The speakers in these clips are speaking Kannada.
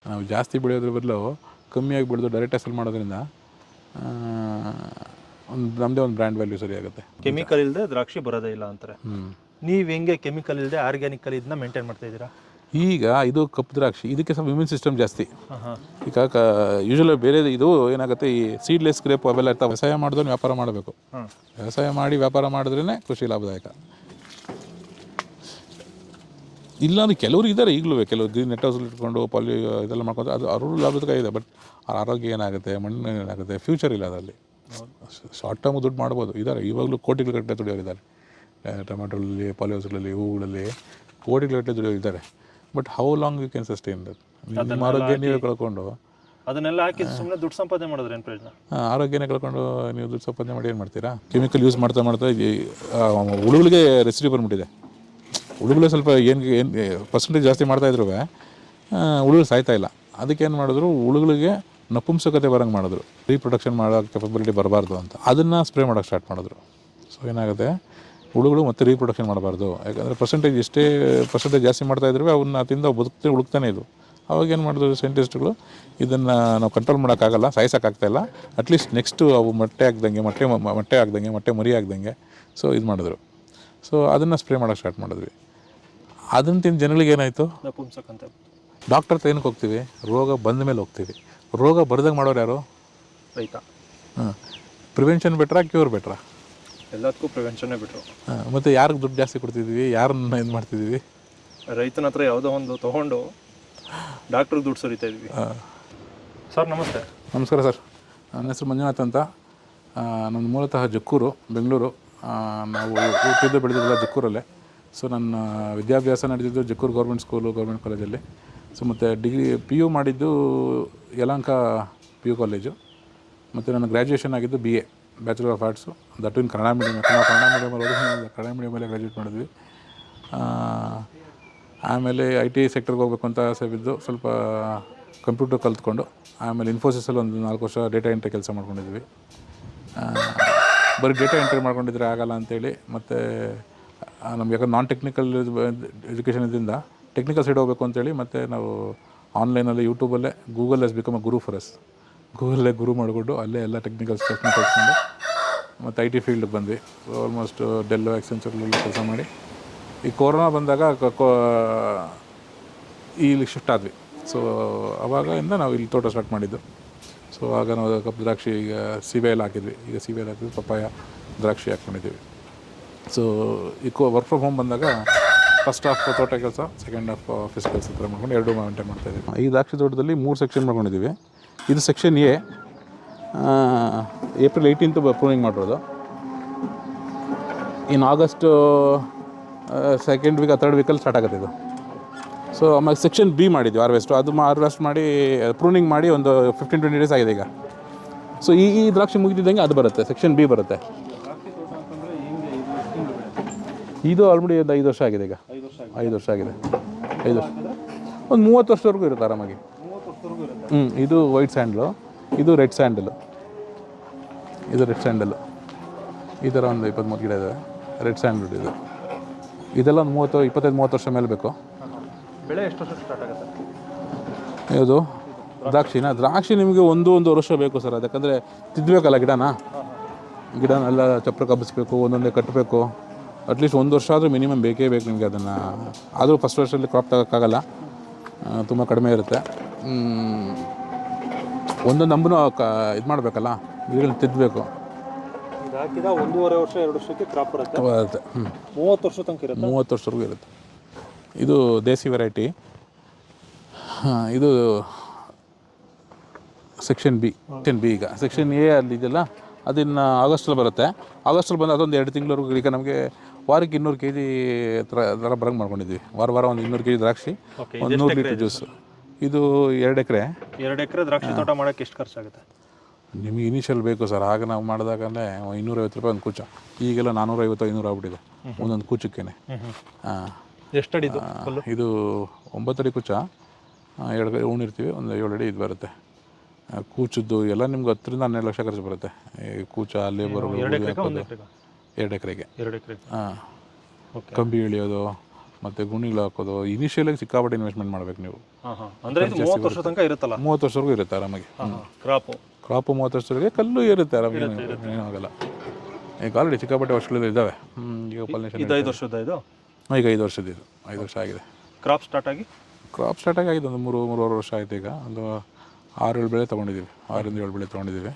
ನಾವು ಜಾಸ್ತಿ ಬೆಳೆಯೋದ್ರ ಬದಲು ಕಮ್ಮಿಯಾಗಿ ಬೆಳೆದು ಡೈರೆಕ್ಟಾಗಿ ಸೆಲ್ ಮಾಡೋದ್ರಿಂದ ನಮ್ಮದೇ ಒಂದು ಬ್ರ್ಯಾಂಡ್ ವ್ಯಾಲ್ಯೂ ಸರಿ ಆಗುತ್ತೆ. ಕೆಮಿಕಲ್ ಇಲ್ಲದೆ ದ್ರಾಕ್ಷಿ ಬರೋದೇ ಇಲ್ಲ ಅಂತಾರೆ. ನೀವು ಹೆಂಗೆ ಕೆಮಿಕಲ್ ಇಲ್ಲದೆ ಆರ್ಗ್ಯಾನಿಕಲ್ಲಿ ಇದನ್ನ ಮೇಂಟೈನ್ ಮಾಡ್ತಾ ಇದ್ದೀರಾ? ಈಗ ಇದು ಕಪ್ಪು ದ್ರಾಕ್ಷಿ, ಇದಕ್ಕೆ ಸ್ವಲ್ಪ ಇಮ್ಯೂನ್ ಸಿಸ್ಟಮ್ ಜಾಸ್ತಿ. ಈಗ ಯೂಶಲಿ ಬೇರೆ ಇದು ಏನಾಗುತ್ತೆ, ಈ ಸೀಡ್ಲೆಸ್ ಗ್ರೇಪ್ ಅವೆಲ್ಲ ಇರ್ತಾವೆ. ವ್ಯವಸಾಯ ಮಾಡಿದ್ರೆ ವ್ಯಾಪಾರ ಮಾಡಬೇಕು. ವ್ಯವಸಾಯ ಮಾಡಿ ವ್ಯಾಪಾರ ಮಾಡಿದ್ರೇ ಕೃಷಿ ಲಾಭದಾಯಕ. ಇಲ್ಲಾಂದ್ರೆ ಕೆಲವರು ಇದ್ದಾರೆ ಈಗಲೂ, ಕೆಲವರು ಗ್ರೀನ್ ನೆಟ್ ಹೌಸ್ ಇಟ್ಕೊಂಡು ಇದೆಲ್ಲ ಮಾಡ್ಕೊಂಡು ಅದು ಅವ್ರ ಲಾಭದಾಯಕ ಇದೆ. ಬಟ್ ಅವ್ರ ಆರೋಗ್ಯ ಏನಾಗುತ್ತೆ, ಮಣ್ಣು ಏನಾಗುತ್ತೆ, ಫ್ಯೂಚರ್ ಇಲ್ಲ ಅದರಲ್ಲಿ. ಶಾರ್ಟ್ ಟರ್ಮ್ ದುಡ್ಡು ಮಾಡ್ಬೋದು, ಇದ್ದಾರೆ ಇವಾಗಲೂ ಕೋಟಿಗಟ್ಟಲೆ ದುಡಿಯೋರಿದ್ದಾರೆ. ಟೊಮೆಟೊಗಳಲ್ಲಿ, ಪಾಲಿಹೌಸ್ಗಳಲ್ಲಿ, ಹೂವುಗಳಲ್ಲಿ ಕೋಟಿಗಟ್ಟಲೆ ದುಡಿಯೋರು ಇದ್ದಾರೆ. But how long you can sustain that? ನಿಮ್ಮ ಆರೋಗ್ಯ ನೀವೇ ಕಳ್ಕೊಂಡು ಅದನ್ನೆಲ್ಲ ಹಾಕಿ ಸುಮ್ಮನೆ ದುಡ್ಡು ಸಂಪಾದನೆ ಮಾಡಿದ್ರೆ ಏನು ಪ್ರಯೋಜನ? ಆರೋಗ್ಯನೇ ಕಳ್ಕೊಂಡು ನೀವು ದುಡ್ಡು ಸಂಪಾದನೆ ಮಾಡಿ ಏನು ಮಾಡ್ತೀರಾ? ಕೆಮಿಕಲ್ ಯೂಸ್ ಮಾಡ್ತಾ ಹುಳುಗಳಿಗೆ ರೆಸಿಡಿ ಬಂದ್ಬಿಟ್ಟಿದೆ. ಹುಳುಗಳು ಸ್ವಲ್ಪ ಏನು ಪರ್ಸೆಂಟೇಜ್ ಜಾಸ್ತಿ ಮಾಡ್ತಾಯಿದ್ರು ಹುಳುಗಳು ಸಾಯ್ತಾ ಇಲ್ಲ. ಅದಕ್ಕೇನು ಮಾಡಿದ್ರು, ಹುಳುಗಳಿಗೆ ನಪುಂಸಕತೆ ಬರೋಂಗೆ ಮಾಡಿದ್ರು, ರೀಪ್ರೊಡಕ್ಷನ್ ಮಾಡೋ ಕೆಪಬಿಲಿಟಿ ಬರಬಾರ್ದು ಅಂತ. ಅದನ್ನು ಸ್ಪ್ರೇ ಮಾಡೋಕ್ಕೆ ಸ್ಟಾರ್ಟ್ ಮಾಡಿದ್ರು. ಸೊ ಏನಾಗುತ್ತೆ, ಹುಳುಗಳು ಮತ್ತೆ ರೀಪ್ರೊಡಕ್ಷನ್ ಮಾಡಬಾರ್ದು. ಯಾಕಂದರೆ ಎಷ್ಟೇ ಪರ್ಸೆಂಟೇಜ್ ಜಾಸ್ತಿ ಮಾಡ್ತಾಯಿದ್ರು ಅವನ್ನ ತಿಂದು ಹುಡುಕ್ತಾನೆ ಇದು. ಅವಾಗ ಏನು ಮಾಡಿದ್ರು ಸೈಂಟಿಸ್ಟ್ಗಳು, ಇದನ್ನು ನಾವು ಕಂಟ್ರೋಲ್ ಮಾಡೋಕ್ಕಾಗಲ್ಲ, ಸಾಯಿಸೋಕ್ಕಾಗ್ತಾಯಿಲ್ಲ, ಅಟ್ಲೀಸ್ಟ್ ನೆಕ್ಸ್ಟು ಅವು ಮೊಟ್ಟೆ ಆಗ್ದಂಗೆ ಮೊಟ್ಟೆ ಮರಿ ಆಗ್ದಂಗೆ ಸೊ ಇದು ಮಾಡಿದ್ರು. ಸೊ ಅದನ್ನು ಸ್ಪ್ರೇ ಮಾಡೋಕ್ಕೆ ಸ್ಟಾರ್ಟ್ ಮಾಡಿದ್ವಿ. ಅದನ್ನು ತಿಂದು ಜನಗಳಿಗೆ ಏನಾಯಿತು, ಡಾಕ್ಟರ್ ಹತ್ರ ಏನಕ್ಕೆ ಹೋಗ್ತೀವಿ? ರೋಗ ಬಂದ ಮೇಲೆ ಹೋಗ್ತೀವಿ. ರೋಗ ಬರ್ದಂಗೆ ಮಾಡೋರು ಯಾರು? ರೈತ. ಪ್ರಿವೆನ್ಷನ್ ಬೆಟ್ರಾ, ಕ್ಯೂರ್ ಬೆಟ್ರಾ? ಎಲ್ಲದಕ್ಕೂ ಪ್ರಿವೆನ್ಷನ್ನೇ ಬಿಟ್ಟರು. ಮತ್ತು ಯಾರಿಗೆ ದುಡ್ಡು ಜಾಸ್ತಿ ಕೊಡ್ತಿದ್ವಿ, ಯಾರನ್ನ ಇದು ಮಾಡ್ತಿದ್ವಿ? ರೈತನ ಹತ್ರ ಯಾವುದೋ ಒಂದು ತೊಗೊಂಡು ಡಾಕ್ಟ್ರಿಗೆ ದುಡ್ಡು ಸುರಿತಾ ಇದ್ವಿ. ಸರ್ ನಮಸ್ತೆ. ನಮಸ್ಕಾರ ಸರ್, ನನ್ನ ಹೆಸರು ಮಂಜುನಾಥ್ ಅಂತ. ನಮ್ಮದು ಮೂಲತಃ ಜಕ್ಕೂರು, ಬೆಂಗಳೂರು. ನಾವು ಹುಟ್ಟಿದ್ದು ಬೆಳೆದಿದ್ದೆಲ್ಲ ಜಕ್ಕೂರಲ್ಲೇ. ಸೊ ನನ್ನ ವಿದ್ಯಾಭ್ಯಾಸ ನಡೆದಿದ್ದು ಜಕ್ಕೂರು ಗೌರ್ಮೆಂಟ್ ಸ್ಕೂಲು, ಗೌರ್ಮೆಂಟ್ ಕಾಲೇಜಲ್ಲಿ. ಸೊ ಮತ್ತು ಡಿಗ್ರಿ PU ಮಾಡಿದ್ದು ಯಲಹಂಕ PU ಕಾಲೇಜು. ಮತ್ತು ನನ್ನ ಗ್ರ್ಯಾಜುಯೇಷನ್ ಆಗಿದ್ದು BA, bachelor of arts, that in Kannada medium. Kannada ಮೀಡಿಯಮಲ್ಲೇ ಗ್ರ್ಯಾಜುಯೇಟ್ ಮಾಡಿದ್ವಿ. ಆಮೇಲೆ IT ಸೆಕ್ಟರ್ಗೆ ಹೋಗ್ಬೇಕು ಅಂತ ಆಸೆ ಬಿದ್ದು ಸ್ವಲ್ಪ ಕಂಪ್ಯೂಟರ್ ಕಲ್ತ್ಕೊಂಡು ಆಮೇಲೆ ಇನ್ಫೋಸಿಸಲ್ಲಿ ಒಂದು 4 ವರ್ಷ ಡೇಟಾ ಎಂಟ್ರಿ ಕೆಲಸ ಮಾಡ್ಕೊಂಡಿದ್ವಿ. ಬರೀ ಡೇಟಾ ಎಂಟ್ರಿ ಮಾಡ್ಕೊಂಡಿದ್ರೆ ಆಗಲ್ಲ ಅಂತೇಳಿ, ಮತ್ತು ನಮ್ಗೆ ಯಾಕಂದ್ರೆ ನಾನ್ ಟೆಕ್ನಿಕಲ್ ಎಜುಕೇಷನ್ ಇದರಿಂದ ಟೆಕ್ನಿಕಲ್ ಸೈಡ್ ಹೋಗಬೇಕು ಅಂತೇಳಿ, ಮತ್ತು ನಾವು ಆನ್ಲೈನಲ್ಲಿ ಯೂಟ್ಯೂಬಲ್ಲೇ Google has become a guru for us. ಗೂಗಲ್ಲೇ ಗುರು ಮಾಡಿಕೊಂಡು ಅಲ್ಲೇ ಎಲ್ಲ ಟೆಕ್ನಿಕಲ್ ಸ್ಟಫ್ನ ಕಲ್ತ್ಕೊಂಡು ಮತ್ತು IT ಫೀಲ್ಡ್ಗೆ ಬಂದ್ವಿ. ಆಲ್ಮೋಸ್ಟ್ ಡೆಲ್ಲು, ಆಕ್ಸೆಂಚರ್ಗಳಲ್ಲಿ ಕೆಲಸ ಮಾಡಿ ಈ ಕೊರೋನಾ ಬಂದಾಗ ಇಲ್ಲಿ ಶಿಫ್ಟ್ ಆದ್ವಿ. ಸೊ ಆವಾಗಿಂದ ನಾವು ಇಲ್ಲಿ ತೋಟ ಸ್ಟಾರ್ಟ್ ಮಾಡಿದ್ದು. ಸೊ ಆಗ ನಾವು ಕಪ್ಪು ದ್ರಾಕ್ಷಿ, ಈಗ ಸೀಬೆಯಲ್ಲಿ ಹಾಕಿದ್ವಿ. ಈಗ ಸೀಬೆಯಲ್ಲಿ ಹಾಕಿದ್ವಿ, ಪಪ್ಪಾಯ, ದ್ರಾಕ್ಷಿ ಹಾಕ್ಕೊಂಡಿದ್ದೀವಿ. ಸೊ ಈ ವರ್ಕ್ ಫ್ರಮ್ ಹೋಮ್ ಬಂದಾಗ ಫಸ್ಟ್ ಹಾಫ್ ತೋಟ ಕೆಲಸ, ಸೆಕೆಂಡ್ ಹಾಫ್ ಆಫೀಸ್ ಕೆಲಸ ಥರ ಮಾಡ್ಕೊಂಡು 2 ಮೇಂಟೈನ್ ಮಾಡ್ತಾಯಿದ್ದೀವಿ. ಈ ದ್ರಾಕ್ಷಿ ತೋಟದಲ್ಲಿ 3 ಸೆಕ್ಷನ್ ಮಾಡ್ಕೊಂಡಿದ್ದೀವಿ. ಇದು section A. April 18th pruning ಮಾಡಿರೋದು. ಇನ್ನು ಆಗಸ್ಟ್ ಸೆಕೆಂಡ್ ವೀಕ್, 3rd ವೀಕಲ್ಲಿ ಸ್ಟಾರ್ಟ್ ಆಗುತ್ತೆ ಇದು. ಸೊ ಆಮೇಲೆ ಸೆಕ್ಷನ್ B ಮಾಡಿದ್ವಿ, ಹಾರ್ವೆಸ್ಟ್ ಮಾಡಿ ಪ್ರೂನಿಂಗ್ ಮಾಡಿ ಒಂದು 15-20 ಡೇಸ್ ಆಗಿದೆ ಈಗ. ಸೊ ಈ ದ್ರಾಕ್ಷಿ ಮುಗಿದಿದ್ದಂಗೆ ಅದು ಬರುತ್ತೆ, ಸೆಕ್ಷನ್ B ಬರುತ್ತೆ. ಇದು ಆಲ್ರೆಡಿ ಒಂದು 5 ವರ್ಷ ಆಗಿದೆ. ಈಗ 5 ವರ್ಷ ಆಗಿದೆ. 5 ವರ್ಷ, ಒಂದು 30 ವರ್ಷದವರೆಗೂ ಇರುತ್ತೆ ಆರಾಮಾಗಿ. ಇದು ವೈಟ್ ಸ್ಯಾಂಡಲು, ಇದು ರೆಡ್ ಸ್ಯಾಂಡಲು. ಈ ಥರ ಒಂದು 23 ಗಿಡ ಇದೆ. ರೆಡ್ ಸ್ಯಾಂಡಲ್ ಇದೆಲ್ಲ ಒಂದು 25-30 ವರ್ಷ ಮೇಲೆ ಬೇಕು. ಬೆಳೆ ಎಷ್ಟು ವರ್ಷ ಸ್ಟಾರ್ಟ್ ಆಗುತ್ತೆ? ಯಾವುದು ದ್ರಾಕ್ಷಿ ನಿಮಗೆ ಒಂದು ವರ್ಷ ಬೇಕು ಸರ್. ಅದಕ್ಕಂದರೆ ತಿದ್ದಬೇಕಲ್ಲ ಗಿಡನೆಲ್ಲ ಚಪ್ರ ಕಬ್ಬಿಸ್ಬೇಕು, ಒಂದೊಂದೇ ಕಟ್ಟಬೇಕು. ಅಟ್ಲೀಸ್ಟ್ 1 ವರ್ಷ ಆದರೂ ಮಿನಿಮಮ್ ಬೇಕೇ ಬೇಕು ನಿಮಗೆ ಅದನ್ನು. ಆದರೂ ಫಸ್ಟ್ ವರ್ಷದಲ್ಲಿ ಕ್ರಾಪ್ ತಗೋಕ್ಕಾಗಲ್ಲ, ತುಂಬ ಕಡಿಮೆ ಇರುತ್ತೆ. ಒಂದೊಂದು ನಂಬನೂ ಇದು ಮಾಡಬೇಕಲ್ಲ, ಗಿಡಗಳನ್ನ ತಿದ್ದಬೇಕು. ಹಾಕಿದ 1.5 ವರ್ಷ 2 ವರ್ಷಕ್ಕೆ ಕ್ರಾಪ್ ಬರುತ್ತೆ. 30 ವರ್ಷ ತನಕ ಇರುತ್ತೆ. 30 ವರ್ಷವರೆಗೂ ಇರುತ್ತೆ. ಇದು ದೇಸಿ ವೆರೈಟಿ. ಇದು ಸೆಕ್ಷನ್ B. ಈಗ ಸೆಕ್ಷನ್ A ಅಲ್ಲಿ ಇದೆಯಲ್ಲ, ಅದನ್ನು ಆಗಸ್ಟಲ್ಲಿ ಬರುತ್ತೆ. ಆಗಸ್ಟಲ್ಲಿ ಬಂದು ಅದೊಂದು 2 ತಿಂಗಳವರೆಗೂ. ಈಗ ನಮಗೆ ವಾರಕ್ಕೆ 200 kg ಥರ ಬರಂಗೆ ಮಾಡ್ಕೊಂಡಿದ್ವಿ. ವಾರ ಒಂದು 200 kg ದ್ರಾಕ್ಷಿ, ಒಂದು 100 ಲೀಟ್ರ್ ಜ್ಯೂಸು. ಇದು 2 ಎಕರೆ. 2 ಎಕರೆ ದ್ರಾಕ್ಷಿ ತೋಟ ಮಾಡೋಕ್ಕೆ ಎಷ್ಟು ಖರ್ಚಾಗುತ್ತೆ ನಿಮಗೆ? ಇನಿಷಿಯಲ್ ಬೇಕು ಸರ್. ಆಗ ನಾವು ಮಾಡಿದಾಗಲೇ 250 ರೂಪಾಯಿ ಒಂದು ಕೂಚ. ಈಗೆಲ್ಲ 450-500 ಆಗ್ಬಿಟ್ಟಿದೆ ಒಂದೊಂದು ಕೂಚಕ್ಕೇನೆ. ಎಷ್ಟಡಿದು? ಇದು 9 ಅಡಿ ಕೂಚ, 2 ಕಡೆ ಉಣಿರ್ತೀವಿ. ಒಂದು 7 ಅಡಿ ಇದು ಬರುತ್ತೆ. ಕೂಚದ್ದು ಎಲ್ಲ ನಿಮ್ಗೆ 10-12 ಲಕ್ಷ ಖರ್ಚು ಬರುತ್ತೆ. ಈ ಕೂಚ, ಲೇಬರು, 2 ಎಕರೆಗೆ. ಕಂಬಿ ಇಳಿಯೋದು ಮತ್ತು ಗುಣಿಗಳು ಹಾಕೋದು, ಇನಿಷಿಯಲಾಗಿ ಸಿಕ್ಕಾಪಟ್ಟೆ ಇನ್ವೆಸ್ಟ್ಮೆಂಟ್ ಮಾಡಬೇಕು ನೀವು. ಅಂದರೆ ಇದು 30 ವರ್ಷ ತನಕ ಇರುತ್ತಲ್ಲ? 30 ವರ್ಷವರೆಗೂ ಇರುತ್ತೆ ಆರಾಮಾಗಿ. ಕ್ರಾಪು 30 ವರ್ಷವರೆಗೆ ಕಲ್ಲು ಇರುತ್ತೆ ಆರಾಮಾಗಿ, ಏನಾಗಲ್ಲ. ಈಗ ಆಲ್ರೆಡಿ ಸಿಕ್ಕಾಪಟ್ಟೆ ವರ್ಷಗಳು ಇದ್ದಾವೆ. ಈಗ ಪಾಲಿನೇಷನ್ ಇದು 5 ವರ್ಷದ ಇದು? ಈಗ 5 ವರ್ಷದ ಇದು, 5 ವರ್ಷ ಆಗಿದೆ. ಕ್ರಾಪ್ ಸ್ಟಾರ್ಟ್ ಆಗಿ ಆಗಿದೆ ಒಂದು 3-3.5 ವರ್ಷ ಆಯಿತು. ಈಗ ಒಂದು 6-7 ಬೆಳೆ ತೊಗೊಂಡಿದ್ದೀವಿ, 6-7 ಬೆಳೆ ತೊಗೊಂಡಿದ್ದೀವಿ.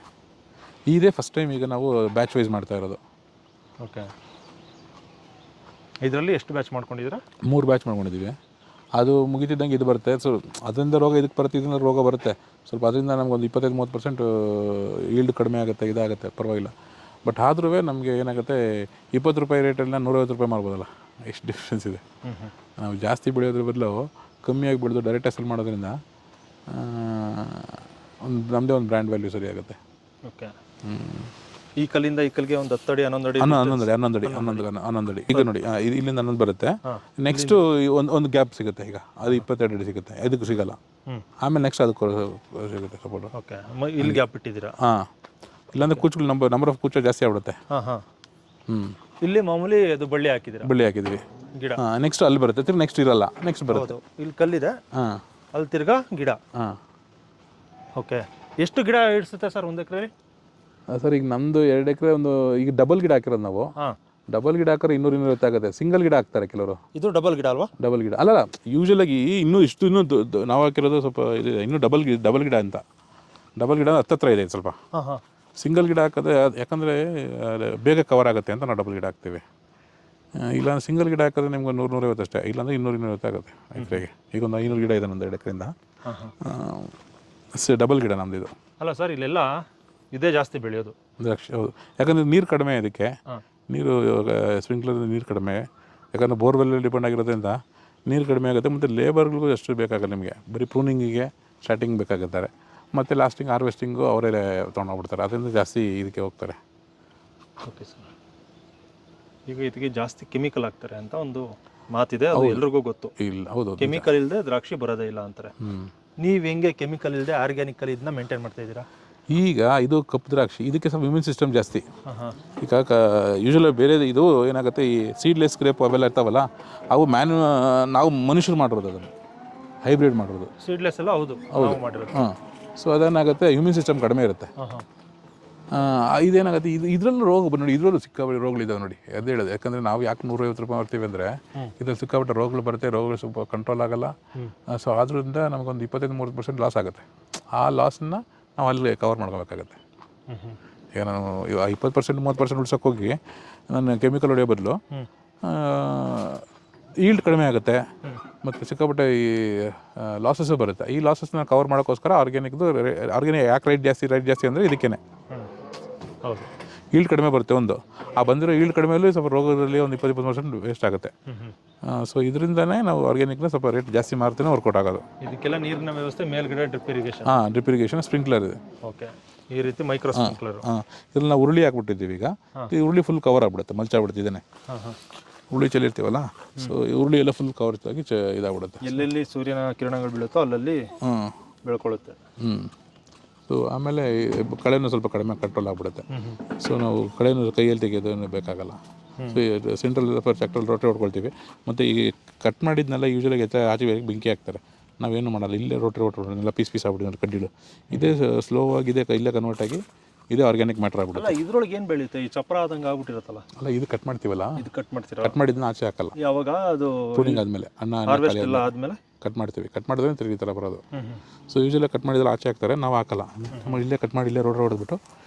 ಇದೇ ಫಸ್ಟ್ ಟೈಮ್ ಈಗ ನಾವು ಬ್ಯಾಚ್ ವೈಸ್ ಮಾಡ್ತಾ ಇರೋದು. ಓಕೆ. ಇದರಲ್ಲಿ ಎಷ್ಟು ಬ್ಯಾಚ್ ಮಾಡ್ಕೊಂಡಿದ್ದೀರಾ? 3 ಬ್ಯಾಚ್ ಮಾಡ್ಕೊಂಡಿದ್ದೀವಿ. ಅದು ಮುಗಿತಿದ್ದಂಗೆ ಇದು ಬರುತ್ತೆ. ಸೊ ಅದರಿಂದ ರೋಗ ಇದಕ್ಕೆ ಬರುತ್ತೆ, ಇದರಿಂದ ರೋಗ ಬರುತ್ತೆ ಸ್ವಲ್ಪ. ಅದರಿಂದ ನಮಗೊಂದು 25-30% ಈಲ್ಡ್ ಕಡಿಮೆ ಆಗುತ್ತೆ, ಇದಾಗುತ್ತೆ, ಪರವಾಗಿಲ್ಲ. ಬಟ್ ಆದ್ರೂ ನಮಗೆ ಏನಾಗುತ್ತೆ, 20 ರೂಪಾಯಿ ರೇಟಲ್ಲಿ 150 ರೂಪಾಯಿ ಮಾಡ್ಬೋದಲ್ಲ, ಎಷ್ಟು ಡಿಫ್ರೆನ್ಸ್ ಇದೆ. ನಾವು ಜಾಸ್ತಿ ಬೆಳೆಯೋದ್ರ ಬದಲು ಕಮ್ಮಿಯಾಗಿ ಬೆಳೆದು ಡೈರೆಕ್ಟಾಗಿ ಸೆಲ್ ಮಾಡೋದ್ರಿಂದ ನಮ್ಮದೇ ಒಂದು ಬ್ರ್ಯಾಂಡ್ ವ್ಯಾಲ್ಯೂ ಸರಿ ಆಗುತ್ತೆ. ಓಕೆ. ಈ ಕಲ್ಲಿಂದ ಈ ಕಲ್ಲಿಗೆ ಒಂದು 10 ಅಡಿ 11 ಅಡಿ ಈಗ ನೋಡಿ, ಇಲ್ಲಿಂದ 11 ಬರುತ್ತೆ. ನೆಕ್ಸ್ಟು ಒಂದು ಗ್ಯಾಪ್ ಸಿಗುತ್ತೆ. ಈಗ ಅದು 22 ಅಡಿ ಸಿಗುತ್ತೆ, ಇದಕ್ಕೂ ಸಿಗಲ್ಲ. ಆಮೇಲೆ ನೆಕ್ಸ್ಟ್ ಅದಕ್ಕೂ ಸಿಗುತ್ತೆ ಸಪೋರ್ಟ್. ಓಕೆ. ಇಲ್ಲಿ ಗ್ಯಾಪ್ ಇಟ್ಟಿದ್ದೀರಾ? ಹಾಂ, ಇಲ್ಲಾಂದ್ರೆ ಕೂಚುಗಳು ನಂಬರ್ ಆಫ್ ಕೂಚ ಜಾಸ್ತಿ ಆಗ್ಬಿಡುತ್ತೆ. ಇಲ್ಲಿ ಮಾಮೂಲಿ ಅದು ಬಳ್ಳಿ ಹಾಕಿದ್ವಿ ಗಿಡ. ನೆಕ್ಸ್ಟ್ ಅಲ್ಲಿ ಬರುತ್ತೆ, ತಿರ್ಗಿ ನೆಕ್ಸ್ಟ್ ಇರಲ್ಲ, ನೆಕ್ಸ್ಟ್ ಬರುತ್ತೆ. ಇಲ್ಲಿ ಕಲ್ಲಿದೆ, ಅಲ್ಲಿ ತಿರ್ಗಾ ಗಿಡ. ಓಕೆ. ಎಷ್ಟು ಗಿಡ ಇಡಿಸುತ್ತೆ ಸರ್ ಒಂದು ಎಕರೆ? ಸರ್ ಈಗ ನಮ್ಮದು 2 ಎಕರೆ ಒಂದು, ಈಗ ಡಬಲ್ ಗಿಡ ಹಾಕಿರೋದು ನಾವು. ಡಬಲ್ ಗಿಡ ಹಾಕಿದ್ರೆ 200-250 ಆಗುತ್ತೆ. ಸಿಂಗಲ್ ಗಿಡ ಹಾಕ್ತಾರೆ ಕೆಲವರು. ಇದು ಡಬಲ್ ಗಿಡ ಅಲ್ವಾ? ಡಬಲ್ ಗಿಡ ಅಲ್ಲ, ಯೂಶಲಾಗಿ ಇನ್ನೂ ನಾವು ಹಾಕಿರೋದು ಸ್ವಲ್ಪ ಇದು ಇನ್ನೂ ಡಬಲ್ ಗಿಡ ಅಂತ. ಡಬಲ್ ಗಿಡ ಹತ್ತತ್ರ ಇದೆ ಸ್ವಲ್ಪ. ಸಿಂಗಲ್ ಗಿಡ ಹಾಕಿದ್ರೆ ಯಾಕಂದರೆ ಬೇಗ ಕವರ್ ಆಗುತ್ತೆ ಅಂತ ನಾವು ಡಬಲ್ ಗಿಡ ಹಾಕ್ತೀವಿ. ಇಲ್ಲಾಂದ್ರೆ ಸಿಂಗಲ್ ಗಿಡ ಹಾಕಿದ್ರೆ ನಿಮ್ಗೆ 100-150 ಅಷ್ಟೇ, ಇಲ್ಲಾಂದರೆ 200-250 ಆಗುತ್ತೆ ಎಕರೆಗೆ. ಈಗ ಒಂದು 500 ಗಿಡ ಇದೆ ಒಂದು 2 ಎಕರೆಯಿಂದ. ಡಬಲ್ ಗಿಡ ನಮ್ಮದು ಇದು. ಅಲ್ಲ ಸರ್, ಇಲ್ಲೆಲ್ಲ ಇದೇ ಜಾಸ್ತಿ ಬೆಳೆಯೋದು ದ್ರಾಕ್ಷಿ. ಹೌದು, ಯಾಕಂದರೆ ನೀರು ಕಡಿಮೆ ಇದಕ್ಕೆ. ನೀರು ಸ್ಪ್ರಿಂಕ್ಲರ್ ನೀರು ಕಡಿಮೆ, ಯಾಕಂದರೆ ಬೋರ್ವೆಲ್ ಡಿಪೆಂಡ್ ಆಗಿರೋದ್ರಿಂದ ನೀರು ಕಡಿಮೆ ಆಗುತ್ತೆ. ಮತ್ತು ಲೇಬರ್ಗಳಿಗೂ ಅಷ್ಟು ಬೇಕಾಗಲ್ಲ ನಿಮಗೆ. ಬರೀ ಪ್ರೂನಿಂಗಿಗೆ ಸ್ಟಾರ್ಟಿಂಗ್ ಬೇಕಾಗುತ್ತಾರೆ, ಮತ್ತು ಲಾಸ್ಟಿಂಗ್ ಹಾರ್ವೆಸ್ಟಿಂಗು ಅವರೇ ತೊಗೊಂಡೋಗ್ಬಿಡ್ತಾರೆ. ಅದರಿಂದ ಜಾಸ್ತಿ ಇದಕ್ಕೆ ಹೋಗ್ತಾರೆ. Okay sir. ಈಗ ಇದಕ್ಕೆ ಜಾಸ್ತಿ ಕೆಮಿಕಲ್ ಹಾಕ್ತಾರೆ ಅಂತ ಒಂದು ಮಾತಿದೆ, ಅದು ಎಲ್ರಿಗೂ ಗೊತ್ತು. ಇಲ್ಲ, ಹೌದು, ಕೆಮಿಕಲ್ ಇಲ್ಲದೆ ದ್ರಾಕ್ಷಿ ಬರೋದೇ ಇಲ್ಲ ಅಂತಾರೆ. ನೀವು ಹೆಂಗೆ ಕೆಮಿಕಲ್ ಇಲ್ಲದೆ ಆರ್ಗ್ಯಾನಿಕಲ್ಲಿ ಇದನ್ನ ಮೇಂಟೈನ್ ಮಾಡ್ತಾ ಇದ್ದೀರಾ? ಈಗ ಇದು ಕಪ್ಪು ದ್ರಾಕ್ಷಿ, ಇದಕ್ಕೆ ಸ್ವಲ್ಪ ಇಮ್ಯೂನ್ ಸಿಸ್ಟಮ್ ಜಾಸ್ತಿ. ಈಗ ಯೂಶಲಿ ಬೇರೆ ಇದು ಏನಾಗುತ್ತೆ, ಈ ಸೀಡ್ಲೆಸ್ ಗ್ರೇಪ್ ಅವೆಲ್ಲ ಇರ್ತಾವಲ್ಲ, ಅವು ನಾವು ಮನುಷ್ಯರು ಮಾಡಿರೋದು, ಅದನ್ನು ಹೈಬ್ರಿಡ್ ಮಾಡಿರೋದು. ಸೀಡ್ಲೆಸ್ ಎಲ್ಲ ಹೌದು ಮಾಡಿರೋದು. ಸೊ ಅದೇನಾಗುತ್ತೆ, ಇಮ್ಯೂನ್ ಸಿಸ್ಟಮ್ ಕಡಿಮೆ ಇರುತ್ತೆ. ಇದೇನಾಗುತ್ತೆ, ಇದರಲ್ಲೂ ರೋಗ ನೋಡಿ, ಇದರಲ್ಲೂ ಸಿಕ್ಕಾಪಟ್ಟೆ ರೋಗಗಳಿದ್ದಾವೆ ನೋಡಿ. ಅದೇ ಹೇಳೋದು, ಯಾಕಂದರೆ ನಾವು ಯಾಕೆ 150 ರೂಪಾಯಿ ಮಾಡ್ತೀವಿ ಅಂದರೆ ಇದ್ರಲ್ಲಿ ಸಿಕ್ಕಾಪಟ್ಟೆ ರೋಗಗಳು ಬರುತ್ತೆ, ರೋಗಗಳು ಸ್ವಲ್ಪ ಕಂಟ್ರೋಲ್ ಆಗಲ್ಲ. ಸೊ ಅದರಿಂದ ನಮಗೊಂದು 25-30% ಲಾಸ್ ಆಗುತ್ತೆ. ಆ ಲಾಸನ್ನು ನಾವು ಅಲ್ಲಿ ಕವರ್ ಮಾಡ್ಕೋಬೇಕಾಗತ್ತೆ. ಈಗ ನಾನು 20%-30% ಉಳ್ಸೋಕೆ ಹೋಗಿ ನಾನು ಕೆಮಿಕಲ್ ಹೊಡೆಯೋ ಬದಲು ಈಲ್ಡ್ ಕಡಿಮೆ ಆಗುತ್ತೆ, ಮತ್ತು ಸಿಕ್ಕಾಪಟ್ಟೆ ಈ ಲಾಸಸ್ಸು ಬರುತ್ತೆ. ಈ ಲಾಸಸ್ನ ಕವರ್ ಮಾಡೋಕ್ಕೋಸ್ಕರ ಆರ್ಗ್ಯಾನಿಕ್ ಯಾಕೆ ರೇಟ್ ಜಾಸ್ತಿ ಅಂದರೆ ಇದಕ್ಕೇ. ಹೌದು, ಈಲ್ಡ್ ಕಡಿಮೆ ಬರುತ್ತೆ ಒಂದು. ಆ ಬಂದಿರೋ ಈಲ್ಡ್ ಕಡಿಮೆಯಲ್ಲಿ ಸ್ವಲ್ಪ ರೋಗದಲ್ಲಿ ಒಂದು 20% ವೇಸ್ಟ್ ಆಗುತ್ತೆ. ಸೊ ಇದರಿಂದನೇ ನಾವು ಆರ್ಗ್ಯಾನಿಕ್ನ ಸ್ವಲ್ಪ ರೇಟ್ ಜಾಸ್ತಿ ಮಾರ್ತಾನೆ ವರ್ಕೌಟ್ ಆಗೋದು. ಇದಕ್ಕೆಲ್ಲ ನೀರಿನ ವ್ಯವಸ್ಥೆ ಮೇಲ್ಗಡೆ drip irrigation. Drip irrigation, sprinkler ಇದೆ. ಓಕೆ, ಈ ರೀತಿ ಮೈಕ್ರೋ ಸ್ಪ್ರಿಂಕ್ಲರ್. ಇದ್ರಲ್ಲಿ ನಾವು ಉರುಳಿ ಹಾಕ್ಬಿಟ್ಟಿದ್ದೀವಿ. ಈಗ ಈ ಉರುಳಿ ಫುಲ್ ಕವರ್ ಆಗ್ಬಿಡುತ್ತೆ, ಮಲ್ಚಾಗ್ಬಿಡುತ್ತೆ. ಇದನ್ನೇ ಉರುಳಿ ಚೆಲ್ಲಿರ್ತೀವಲ್ಲ, ಸೊ ಈ ಉರುಳಿ ಎಲ್ಲ ಫುಲ್ ಕವರ್ ಆಗಿ ಇದಾಗ್ಬಿಡುತ್ತೆ. ಎಲ್ಲೆಲ್ಲಿ ಸೂರ್ಯನ ಕಿರಣಗಳು ಬೀಳುತ್ತೋ ಅಲ್ಲಲ್ಲಿ ಬೆಳ್ಕೊಳ್ಳುತ್ತೆ. ಸೊ ಆಮೇಲೆ ಕಳೆನೂ ಸ್ವಲ್ಪ ಕಡಿಮೆ ಕಂಟ್ರೋಲ್ ಆಗಿಬಿಡುತ್ತೆ. ಸೊ ನಾವು ಕಳೆನೂ ಕೈಯಲ್ಲಿ ತೆಗೆಯೋದು ಬೇಕಾಗಲ್ಲ. ಸೊ ಸೆಂಟ್ರಲ್ ಟ್ರ್ಯಾಕ್ಟರ್ ರೋಟೆ ಹೊಡ್ಕೊಳ್ತೀವಿ. ಮತ್ತು ಈ ಕಟ್ ಮಾಡಿದ್ನೆಲ್ಲ ಯೂಶಲಾಗಿ ಆಚೆ ಬೆಂಕಿ ಹಾಕ್ತಾರೆ, ನಾವೇನು ಮಾಡಲ್ಲ. ಇಲ್ಲೇ ರೋಟೆ ಎಲ್ಲ ಪೀಸ್ ಆಗ್ಬಿಟ್ಟಿದ್ದಾರೆ ಕಡ್ಡಿಲು. ಇದೇ ಸ್ಲೋ ಆಗಿದೆ, ಇಲ್ಲೇ ಕನ್ವರ್ಟ್ ಆಗಿ ಇದೇ ಆರ್ಗ್ಯಾನಿಕ್ ಮ್ಯಾಟರ್ ಆಗ್ಬಿಡುತ್ತೆ. ಇದ್ರೊಳಗೆ ಏನು ಬೆಳೆಯುತ್ತೆ? ಈ ಚಪ್ರ ಆದಂಗೆ ಆಗ್ಬಿಟ್ಟಿರುತ್ತಲ್ಲ. ಅಲ್ಲ, ಇದು ಕಟ್ ಮಾಡ್ತೀವಲ್ಲ, ಇದು ಕಟ್ ಮಾಡ್ತೀರಾ? ಕಟ್ ಮಾಡಿದ್ನ ಆಚೆ ಹಾಕಲ್ಲ. ಯಾವಾಗ ಅದು ಪ್ರೂನಿಂಗ್ ಆದಮೇಲೆ, ಆದ್ಮೇಲೆ ಕಟ್ ಮಾಡ್ತೀವಿ. ಕಟ್ ಮಾಡಿದ್ರೆ ತಿರುಗಿ ಥರ ಬರೋದು. ಸೊ ಯೂಶಲಿ ಕಟ್ ಮಾಡಿದ್ರೆ ಆಚೆ ಹಾಕ್ತಾರೆ, ನಾವು ಹಾಕಲ್ಲ. ನಮ್ಮ ಇಲ್ಲೇ ಕಟ್ ಮಾಡಿ ಇಲ್ಲೇ ರೋಡ್ ಹೊಡೆದ್ಬಿಟ್ಟು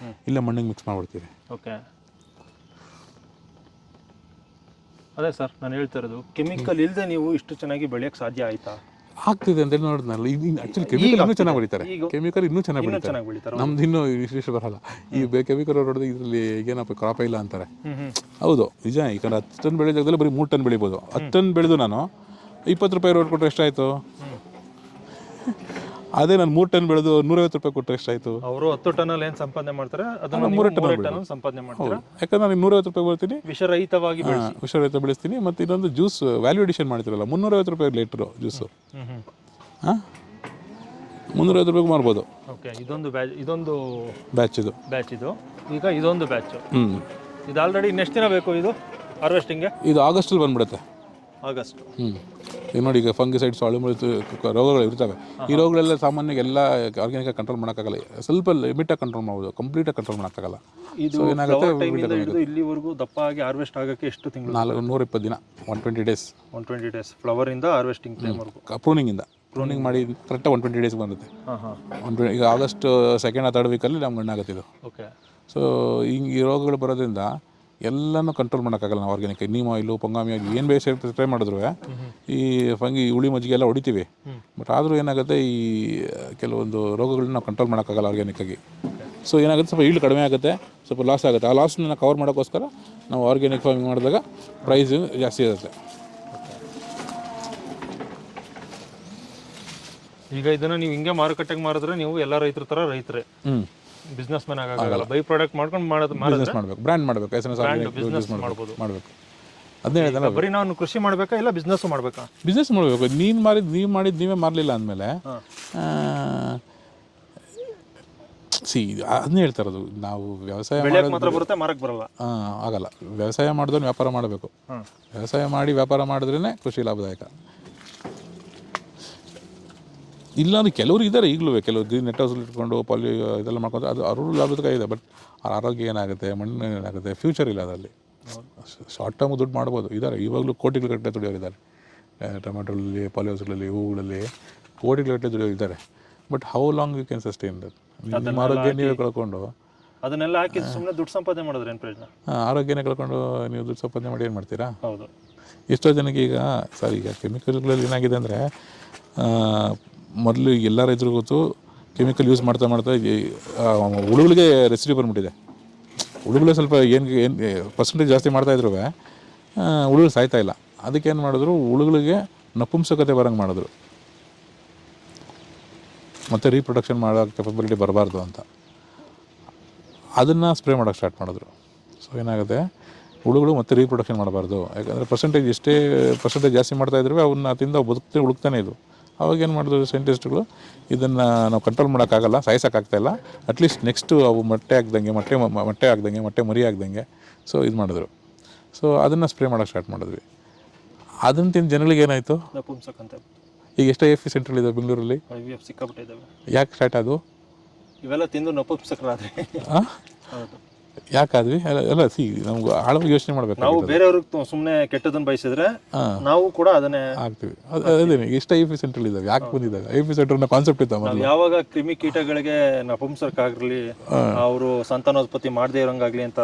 ಇಲ್ಲೇ ಮಣ್ಣಿಗೆ ಮಿಕ್ಸ್ ಮಾಡಿಬಿಡ್ತೀವಿ. ಓಕೆ, ಅದೇ ಸರ್ ನಾನು ಹೇಳ್ತಾ ಇರೋದು, ಕೆಮಿಕಲ್ ಇಲ್ಲದೆ ನೀವು ಇಷ್ಟು ಚೆನ್ನಾಗಿ ಬೆಳೆಯೋಕ್ಕೆ ಸಾಧ್ಯ ಆಯ್ತಾ? ಆಗ್ತಿದೆ ಅಂತ ನೋಡಿದ್ನಲ್ಲ. ಇದು ಆ್ಯಕ್ಚುಲಿ ಕೆಮಿಕಲ್ ಇನ್ನೂ ಚೆನ್ನಾಗಿ ಬೆಳೀತಾರೆ. ಕೆಮಿಕಲ್ ಇನ್ನೂ ಚೆನ್ನಾಗಿ ಬೆಳೀತಾರೆ. ನಮ್ದು ಇನ್ನೂ ವಿಶೇಷ ಬರಲ್ಲ. ಈ ಕೆಮಿಕಲ್ ಹೊಡೆದು ಇದರಲ್ಲಿ ಏನಪ್ಪ ಕ್ರಾಪ್ ಇಲ್ಲ ಅಂತಾರೆ. ಹೌದು, ನಿಜ. ಈಗ 10 ಟನ್ ಬೆಳೆದಾಗದಲ್ಲಿ ಬರೀ 3 ಟನ್ ಬೆಳಿಬೋದು. 10 ಟನ್ ಬೆಳೆದು ನಾನು 20 ರೂಪಾಯಿ ರೋಡ್ ಕೊಟ್ಟರೆ ಎಷ್ಟಾಯಿತು? ಅದೇ ನಾನು 3 ಟನ್ ಬೆಳೆದು 150 ರೂಪಾಯಿ ಕೊಟ್ಟರೆ ಎಷ್ಟಾಯಿತು? ಅವರು 10 ಟನ್ನಲ್ಲಿ ಏನು ಸಂಪಾದನೆ ಮಾಡ್ತಾರೆ ಅದನ್ನು 3 ಟನ್ ಸಂಪಾದನೆ ಮಾಡ್ತಾರೆ. ಯಾಕಂದ್ರೆ ನಾನು 150 ರೂಪಾಯಿ ಬರ್ತೀನಿ, ವಿಷರಹಿತ ಬೆಳೆಸ್ತೀನಿ. ಮತ್ತು ಇನ್ನೊಂದು ಜ್ಯೂಸ್ ವ್ಯಾಲ್ಯೂ ಎಡಿಷನ್ ಮಾಡ್ತಿರಲ್ಲ, 350 ರೂಪಾಯಿ ಲೀಟ್ರು ಜ್ಯೂಸು. 350 ರೂಪಾಯಿಗೆ ಮಾರ್ಬೋದು. ಓಕೆ, ಇದೊಂದು ಬ್ಯಾಚ್ ಇದು. ಈಗ ಇದೊಂದು ಬ್ಯಾಚ್. ಇದು ಆಲ್ರೆಡಿ ಎಷ್ಟು ದಿನ ಬೇಕು ಇದು ಹಾರ್ವೆಸ್ಟಿಂಗ್ಗೆ? ಇದು ಆಗಸ್ಟಲ್ಲಿ ಬಂದ್ಬಿಡುತ್ತೆ. ಆಗಸ್ಟ್. ಈಗ ನೋಡಿ, ಈಗ ಫಂಗಿಸೈಡ್ಸ್ ಅಳುಮುಳಿತು ರೋಗಗಳು ಇರ್ತವೆ. ಈ ರೋಗಗಳೆಲ್ಲ ಸಾಮಾನ್ಯವಾಗಿ ಎಲ್ಲ ಆರ್ಗ್ಯಾನಿಕ್ ಕಂಟ್ರೋಲ್ ಮಾಡೋಕ್ಕಾಗಲ್ಲ. ಸ್ವಲ್ಪ ಲಿಮಿಟಾಗಿ ಕಂಟ್ರೋಲ್ ಮಾಡ್ಬೋದು, ಕಂಪ್ಲೀಟಾಗಿ ಕಂಟ್ರೋಲ್ ಮಾಡೋಕ್ಕಾಗಲ್ಲ. ಇದು ಏನಾಗುತ್ತೆ ಇಲ್ಲಿವರೆಗೂ ದಪ್ಪ ಆಗಿ ಹಾರ್ವೆಸ್ಟ್ ಆಗೋಕ್ಕೆ ಎಷ್ಟು ತಿಂಗಳು? 120 ದಿನ, 120 ಡೇಸ್. 120 ಡೇಸ್ ಫ್ಲವರಿಂದ ಹಾರ್ವೆಸ್ಟಿಂಗ್ ಟೈಮ್ವರೆಗೂ. ಪ್ರೂನಿಂಗ್ ಮಾಡಿ ಕರೆಕ್ಟಾಗಿ 120 ಡೇಸ್ ಬರುತ್ತೆ. ಈಗ ಆಗಸ್ಟ್ 2nd or 3rd ವೀಕಲ್ಲಿ ನಮ್ಗೆ ಹಣ್ಣಾಗುತ್ತೆ ಇದು. ಓಕೆ. ಸೊ ಹಿಂಗೆ ಈ ರೋಗಗಳು ಬರೋದ್ರಿಂದ ಎಲ್ಲನೂ ಕಂಟ್ರೋಲ್ ಮಾಡೋಕ್ಕಾಗಲ್ಲ ನಾವು ಆರ್ಗ್ಯಾನಿಕ್. ನೀಮ್ ಆಯಿಲು, ಪೊಂಗಾಮಿ ಆಯಿಲ್ ಏನು ಬೇಸ್ ಸ್ಪ್ರೇ ಮಾಡಿದ್ರು ಈ ಫಂಗಿ ಹುಳಿ ಮಜ್ಜಿಗೆ ಎಲ್ಲ ಹೊಡಿತೀವಿ. ಬಟ್ ಆದರೂ ಏನಾಗುತ್ತೆ, ಈ ಕೆಲವೊಂದು ರೋಗಗಳನ್ನ ನಾವು ಕಂಟ್ರೋಲ್ ಮಾಡೋಕ್ಕಾಗಲ್ಲ ಆರ್ಗ್ಯಾನಿಕ್ಕಾಗಿ. ಸೊ ಏನಾಗುತ್ತೆ, ಸ್ವಲ್ಪ ಈಲ್ಡ್ ಕಡಿಮೆ ಆಗುತ್ತೆ, ಸ್ವಲ್ಪ ಲಾಸ್ ಆಗುತ್ತೆ. ಆ ಲಾಸ್ನ ಕವರ್ ಮಾಡೋಕ್ಕೋಸ್ಕರ ನಾವು ಆರ್ಗ್ಯಾನಿಕ್ ಫಾರ್ಮಿಂಗ್ ಮಾಡಿದಾಗ ಪ್ರೈಸು ಜಾಸ್ತಿ ಇರುತ್ತೆ. ಈಗ ಇದನ್ನು ನೀವು ಹಿಂಗೆ ಮಾರುಕಟ್ಟೆಗೆ ಮಾರಿದ್ರೆ ನೀವು ಎಲ್ಲ ರೈತರ ಥರ ರೈತರೇ, ಬಿಸ್ನೆಸ್ ಮ್ಯಾನ್ ಆಗಲ್ಲ. ಬೈ ಪ್ರಾಡಕ್ಟ್ ಮಾಡ್ಕೊಂಡು ಬಿಸ್ನೆಸ್ ಮಾಡಬೇಕು, ಬ್ರ್ಯಾಂಡ್ ಮಾಡಬೇಕು, ಬಿಸ್ನೆಸ್ ಮಾಡಬೇಕು. ಅದನ್ನೇ ಹೇಳಿದ್ರೆ ಬರೀ ನಾವು ಕೃಷಿ ಮಾಡಬೇಕಾ ಇಲ್ಲ ಬಿಸ್ನೆಸ್ ಮಾಡಬೇಕಾ? ಬಿಸ್ನೆಸ್ ಮಾಡಬೇಕು. ನೀವು ಮಾಡಿದ್ದು ನೀವೇ ಮಾರಲಿಲ್ಲ ಅಂದಮೇಲೆ ಅದನ್ನೇ ಹೇಳ್ತಾ ಇರೋದು. ನಾವು ವ್ಯವಸಾಯ ಮಾತ್ರ ಬರುತ್ತೆ, ಮಾರಕ್ಕೆ ಬರಲ್ಲ. ಆಗಲ್ಲ. ವ್ಯವಸಾಯ ಮಾಡಿದವ್ರು ವ್ಯಾಪಾರ ಮಾಡಬೇಕು. ವ್ಯವಸಾಯ ಮಾಡಿ ವ್ಯಾಪಾರ ಮಾಡಿದ್ರೇ ಕೃಷಿ ಲಾಭದಾಯಕ. ಇಲ್ಲಾಂದ್ರೆ ಕೆಲವರು ಇದ್ದಾರೆ ಈಗಲೂ, ಕೆಲವರು ಗ್ರೀನ್ ನೆಟ್ ಹೌಸ್ ಇಟ್ಕೊಂಡು ಇದೆಲ್ಲ ಮಾಡ್ಕೊಂಡು ಅದು ಅವ್ರ ಲಾಭದಾಯಕ ಇದೆ. ಬಟ್ ಅವ್ರ ಆರೋಗ್ಯ ಏನಾಗುತ್ತೆ, ಮಣ್ಣು ಏನಾಗುತ್ತೆ, ಫ್ಯೂಚರ್ ಇಲ್ಲ ಅದರಲ್ಲಿ. ಶಾರ್ಟ್ ಟರ್ಮ್ ದುಡ್ಡು ಮಾಡ್ಬೋದು, ಇದ್ದಾರೆ ಇವಾಗಲೂ ಕೋಟಿಗಟ್ಟಲೆ ದುಡಿಯೋರಿದ್ದಾರೆ. ಟೊಮೆಟೊಗಳಲ್ಲಿ, ಪಾಲಿಹೌಸ್ಗಳಲ್ಲಿ, ಹೂವುಗಳಲ್ಲಿ ಕೋಟಿಗಟ್ಟಲೆ ದುಡಿಯೋರು ಇದ್ದಾರೆ. But how long you can sustain that? ನಿಮ್ಮ ಆರೋಗ್ಯ ನೀವೇ ಕಳ್ಕೊಂಡು ಅದನ್ನೆಲ್ಲ ಹಾಕಿ ಸುಮ್ಮನೆ ದುಡ್ಡು ಸಂಪಾದನೆ ಮಾಡಿದ್ರೆ ಏನು ಪ್ರಯೋಜನ? ಆರೋಗ್ಯನೇ ಕಳ್ಕೊಂಡು ನೀವು ದುಡ್ಡು ಸಂಪಾದನೆ ಮಾಡಿ ಏನು ಮಾಡ್ತೀರಾ? ಹೌದು. ಎಷ್ಟೋ ಜನಕ್ಕೆ ಈಗ ಕೆಮಿಕಲ್ಗಳಲ್ಲಿ ಏನಾಗಿದೆ ಅಂದರೆ, ಮೊದಲು ಎಲ್ಲ ರೈತರಿಗೂ ಗೊತ್ತು, ಕೆಮಿಕಲ್ ಯೂಸ್ ಮಾಡ್ತಾ ಹುಳುಗಳಿಗೆ ರೆಸಿಡಿ ಬಂದ್ಬಿಟ್ಟಿದೆ. ಹುಳುಗಳು ಸ್ವಲ್ಪ ಏನು ಪರ್ಸೆಂಟೇಜ್ ಜಾಸ್ತಿ ಮಾಡ್ತಾಯಿದ್ರು ಹುಳುಗಳು ಸಾಯ್ತಾ ಇಲ್ಲ. ಅದಕ್ಕೇನು ಮಾಡಿದ್ರು, ಹುಳುಗಳಿಗೆ ನಪುಂಸಕತೆ ಬರೋಂಗೆ ಮಾಡಿದ್ರು, ಮತ್ತು ರೀಪ್ರೊಡಕ್ಷನ್ ಮಾಡೋ ಕೆಪಬಿಲಿಟಿ ಬರಬಾರ್ದು ಅಂತ ಅದನ್ನು ಸ್ಪ್ರೇ ಮಾಡೋಕ್ಕೆ ಸ್ಟಾರ್ಟ್ ಮಾಡಿದ್ರು. ಸೊ ಏನಾಗುತ್ತೆ, ಹುಳುಗಳು ಮತ್ತೆ ರೀಪ್ರೊಡಕ್ಷನ್ ಮಾಡಬಾರ್ದು. ಯಾಕಂದರೆ ಎಷ್ಟೇ ಪರ್ಸೆಂಟೇಜ್ ಜಾಸ್ತಿ ಮಾಡ್ತಾಯಿದ್ರು ಅವನ್ನ ತಿಂದು ಹುಡುಕ್ತಾನೆ ಇದು. ಅವಾಗ ಏನು ಮಾಡಿದ್ರು ಸೈಂಟಿಸ್ಟ್ಗಳು, ಇದನ್ನು ನಾವು ಕಂಟ್ರೋಲ್ ಮಾಡೋಕ್ಕಾಗಲ್ಲ, ಸಾಯಿಸೋಕ್ಕಾಗ್ತಾಯಿಲ್ಲ, ಅಟ್ಲೀಸ್ಟ್ ನೆಕ್ಸ್ಟು ಅವು ಮೊಟ್ಟೆ ಆಗ್ದಂಗೆ ಮೊಟ್ಟೆ ಮರಿ ಆಗ್ದಂಗೆ ಸೊ ಇದು ಮಾಡಿದ್ರು. ಸೊ ಅದನ್ನು ಸ್ಪ್ರೇ ಮಾಡೋಕ್ಕೆ ಸ್ಟಾರ್ಟ್ ಮಾಡಿದ್ವಿ. ಅದನ್ನು ತಿಂದು ಜನಗಳಿಗೆ ಏನಾಯಿತು, ಈಗ ಎಷ್ಟೋ AFP ಸೆಂಟ್ರಲ್ ಇದೆ ಬೆಂಗಳೂರಲ್ಲಿ, ಯಾಕೆ ಸ್ಟಾರ್ಟ್ ಅದು? ಇವೆಲ್ಲ ತಿಂದು ನಪುಂಸಕರಾದ್ರೆ ಯಾಕಾದ್ವಿ ಎಲ್ಲ ನಮ್ಗೆ ಆಳವಾಗಿ ಯೋಚನೆ ಮಾಡ್ಬೇಕು. ನಾವು ಬೇರೆಯವ್ರಿಗೆ ಸುಮ್ಮನೆ ಕೆಟ್ಟದನ್ನು ಬಯಸಿದ್ರೆ ನಾವು ಕೂಡ ಅದನ್ನೇ ಆಗ್ತೀವಿ. ಅದೇನೆ ಎಷ್ಟು AFP ಸೆಂಟ್ರಲ್ ಇದಾವೆ, ಯಾಕೆ ಬಂದಿದ್ದಾವೆ? AFP ಸೆಂಟರ್ನ ಕಾನ್ಸೆಪ್ಟ್ ಇತ್ತು ಯಾವಾಗ ಕ್ರಿಮಿ ಕೀಟಗಳಿಗೆ ನಪುಂಸಕಾಗ್ಲಿ ಅವರು ಸಂತಾನೋತ್ಪತ್ತಿ ಮಾಡದೇ ಇರೋಂಗಾಗ್ಲಿ ಅಂತ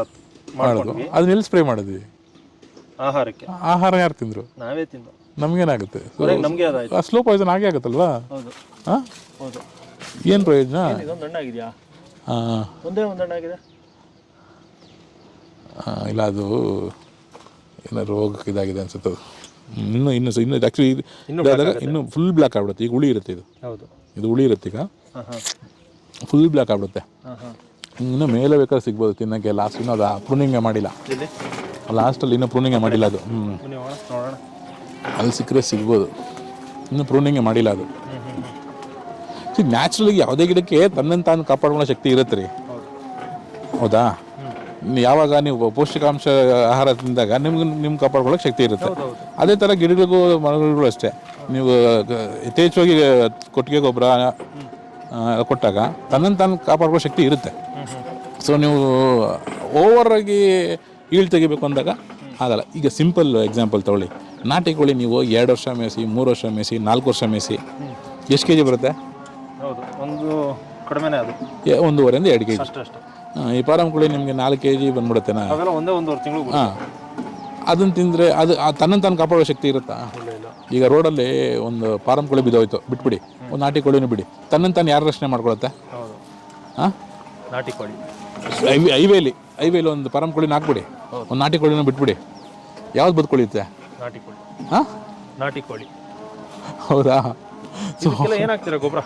ಮಾಡೋದು. ಅದನ್ನೆಲ್ಲಿ ಸ್ಪ್ರೇ ಮಾಡಿದ್ವಿ? ಆಹಾರಕ್ಕೆ. ಆಹಾರ ಯಾರು ತಿಂದ್ರು? ನಾವೇ ತಿಂದು. ನಮ್ಗೇನಾಗುತ್ತೆ, ನಮ್ಗೆ ಸ್ಲೋ ಪಾಯ್ಸನ್ ಆಗೇ ಆಗುತ್ತಲ್ವಾ? ಹೌದು. ಏನು ಪ್ರಯೋಜನ? ಇದೊಂದು ಹಣ್ಣಾಗಿದೆಯಾ? ಒಂದೇ ಒಂದು ಹಣ್ಣಾಗಿದೆ. ಇಲ್ಲ, ಅದು ಏನೋ ರೋಗಕ್ಕೆ ಇದಾಗಿದೆ ಅನ್ಸುತ್ತೆ. ಇನ್ನು ಆ್ಯಕ್ಚುಲಿ ಇನ್ನು ಫುಲ್ ಬ್ಲ್ಯಾಕ್ ಆಗ್ಬಿಡುತ್ತೆ. ಈಗ ಹುಳಿ ಇರುತ್ತೆ, ಇದು ಹುಳಿ ಇರುತ್ತೆ, ಈಗ ಫುಲ್ ಬ್ಲ್ಯಾಕ್ ಆಗ್ಬಿಡುತ್ತೆ. ಇನ್ನು ಮೇಲೆ ಬೇಕಾದ್ರೆ ಸಿಗ್ಬೋದು ತಿನ್ನೋಕ್ಕೆ. ಲಾಸ್ಟ್ ಇನ್ನೂ ಅದು ಪ್ರೂನಿಂಗೇ ಮಾಡಿಲ್ಲ, ಲಾಸ್ಟಲ್ಲಿ ಇನ್ನೂ ಪ್ರೂನಿಂಗೇ ಮಾಡಿಲ್ಲ ಅದು. ಅಲ್ಲಿ ಸಿಕ್ಕರೆ ಸಿಗ್ಬೋದು, ಇನ್ನೂ ಪ್ರೂನಿಂಗೇ ಮಾಡಿಲ್ಲ ಅದು. ನ್ಯಾಚುರಲಿ ಯಾವುದೇ ಗಿಡಕ್ಕೆ ತನ್ನನ್ನು ತಾನು ಕಾಪಾಡ್ಕೊಳ್ಳೋ ಶಕ್ತಿ ಇರುತ್ತೆ ರೀ, ಹೌದಾ? ಯಾವಾಗ ನೀವು ಪೌಷ್ಟಿಕಾಂಶ ಆಹಾರ ತಿಂದಾಗ ನಿಮ್ಗೆ ಕಾಪಾಡ್ಕೊಳ್ಳೋಕೆ ಶಕ್ತಿ ಇರುತ್ತೆ. ಅದೇ ಥರ ಗಿಡಗಳಿಗೂ ಮರಗಳಿಗೂ ಅಷ್ಟೇ. ನೀವು ಯಥೇಚ್ಛವಾಗಿ ಕೊಟ್ಟಿಗೆ ಗೊಬ್ಬರ ಕೊಟ್ಟಾಗ ತನ್ನನ್ನು ತಾನು ಕಾಪಾಡ್ಕೊಳ್ಳೋ ಶಕ್ತಿ ಇರುತ್ತೆ. ಸೊ ನೀವು ಓವರಾಗಿ ಈಳ್ ತೆಗಿಬೇಕು ಅಂದಾಗ ಆಗಲ್ಲ. ಈಗ ಸಿಂಪಲ್ ಎಕ್ಸಾಂಪಲ್ ತೊಗೊಳ್ಳಿ, ನಾಟಿ ಕೋಳಿ ನೀವು 2 ವರ್ಷ ಮೇಯಿಸಿ, 3 ವರ್ಷ ಮೇಯಿಸಿ, 4 ವರ್ಷ ಮೇಯಿಸಿ ಎಷ್ಟು kg ಬರುತ್ತೆ? ಒಂದು ಕಡಿಮೆನೇ, ಅದು 1.5 2 kg. ಈ ಫಾರಂ ಕೋಳಿ ನಿಮಗೆ 4 kg ಬಂದ್ಬಿಡುತ್ತೇನಾ? ಒಂದೂವರೆ ತಿಂಗಳು. ಅದನ್ನು ತಿಂದರೆ ಅದು ತನ್ನನ್ನು ತಾನು ಕಾಪಾಡೋ ಶಕ್ತಿ ಇರುತ್ತಾ? ಈಗ ರೋಡಲ್ಲಿ ಒಂದು ಫಾರಂ ಕೋಳಿ ಬಿದ್ದೋಯ್ತು, ಬಿಟ್ಬಿಡಿ, ಒಂದು ನಾಟಿ ಕೋಳಿನೂ ಬಿಡಿ, ತನ್ನನ್ನು ತಾನು ಯಾರು ರಕ್ಷಣೆ ಮಾಡ್ಕೊಳುತ್ತೆ? ನಾಟಿ ಕೋಳಿ ಹೈವೇಲಿ ಒಂದು ಫಾರಂ ಕೋಳಿನ ಹಾಕ್ಬಿಡಿ, ಒಂದು ನಾಟಿ ಕೋಳಿನೂ ಬಿಟ್ಬಿಡಿ, ಯಾವ್ದು ಬದುಕೊಳ್ಳುತ್ತೆ? ನಾಟಿ ಕೋಳಿ. ಹೌದಾ? ಏನಾಗ್ತೀರಾ ಗೊಬ್ಬರ?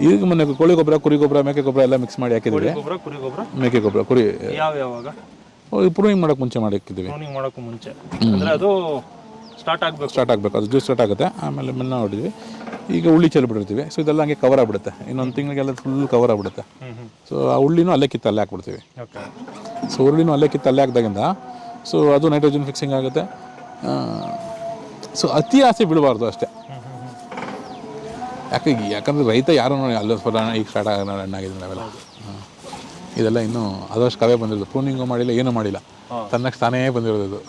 ಈಗ ಮೊನ್ನೆ ಕೋಳಿ ಗೊಬ್ಬರ, ಕುರಿ ಗೊಬ್ಬರ, ಮೇಕೆ ಗೊಬ್ಬರ ಎಲ್ಲ ಮಿಕ್ಸ್ ಮಾಡಿ ಹಾಕಿದ್ವಿ. ಮೇಕೆ ಗೊಬ್ಬರ, ಕುರಿ ಯಾವಾಗ ಪ್ರೂನಿಂಗ್ ಮಾಡೋಕೆ ಮುಂಚೆ ಮಾಡಿಕ್ಕಿದ್ವಿ. ಅದು ಸ್ಟಾರ್ಟ್ ಆಗಬೇಕು, ಅದು ಜ್ಯೂಸ್ ಸ್ಟಾರ್ಟ್ ಆಗುತ್ತೆ. ಆಮೇಲೆ ಮಣ್ಣು ಹೊಡಿದ್ವಿ. ಈಗ ಹುಳ್ಳಿ ಚೆಲ್ಬಿಟ್ಟಿರ್ತೀವಿ. ಸೊ ಇದೆಲ್ಲ ಹಂಗೆ ಕವರ್ ಆಗ್ಬಿಡುತ್ತೆ, ಇನ್ನೊಂದು ತಿಂಗಳಿಗೆಲ್ಲ ಫುಲ್ ಕವರ್ ಆಗ್ಬಿಡುತ್ತೆ. ಸೊ ಆ ಹುಳ್ಳಿನೂ ಅಲ್ಲೇ ಕಿತ್ತು ಅಲ್ಲೇ ಹಾಕ್ಬಿಡ್ತೀವಿ. ಸೊ ಹುರುಳಿನೂ ಅಲ್ಲೇ ಕಿತ್ತು ಅಲ್ಲೇ ಹಾಕಿದಾಗಿಂದ ಸೊ ಅದು ನೈಟ್ರೋಜನ್ ಫಿಕ್ಸಿಂಗ್ ಆಗುತ್ತೆ. ಸೊ ಅತಿ ಆಸೆ ಬೀಳಬಾರ್ದು ಅಷ್ಟೇ. ಯಾಕಂದರೆ ರೈತ ಯಾರು ಅಲ್ಲೋ ಸ್ವಲ್ಪ ಈಗ ಸ್ಟಾರ್ಟ್ ಹಣ್ಣಾಗಿದ್ದೀನಿ ನಾವೆಲ್ಲ. ಇದೆಲ್ಲ ಇನ್ನೂ ಅದಷ್ಟು ಕವೇ ಬಂದಿರೋದು, ಪ್ರೂನಿಂಗು ಮಾಡಿಲ್ಲ, ಏನೂ ಮಾಡಿಲ್ಲ, ತನ್ನಷ್ಟು ತಾನೇ ಬಂದಿರೋದು ಇದು.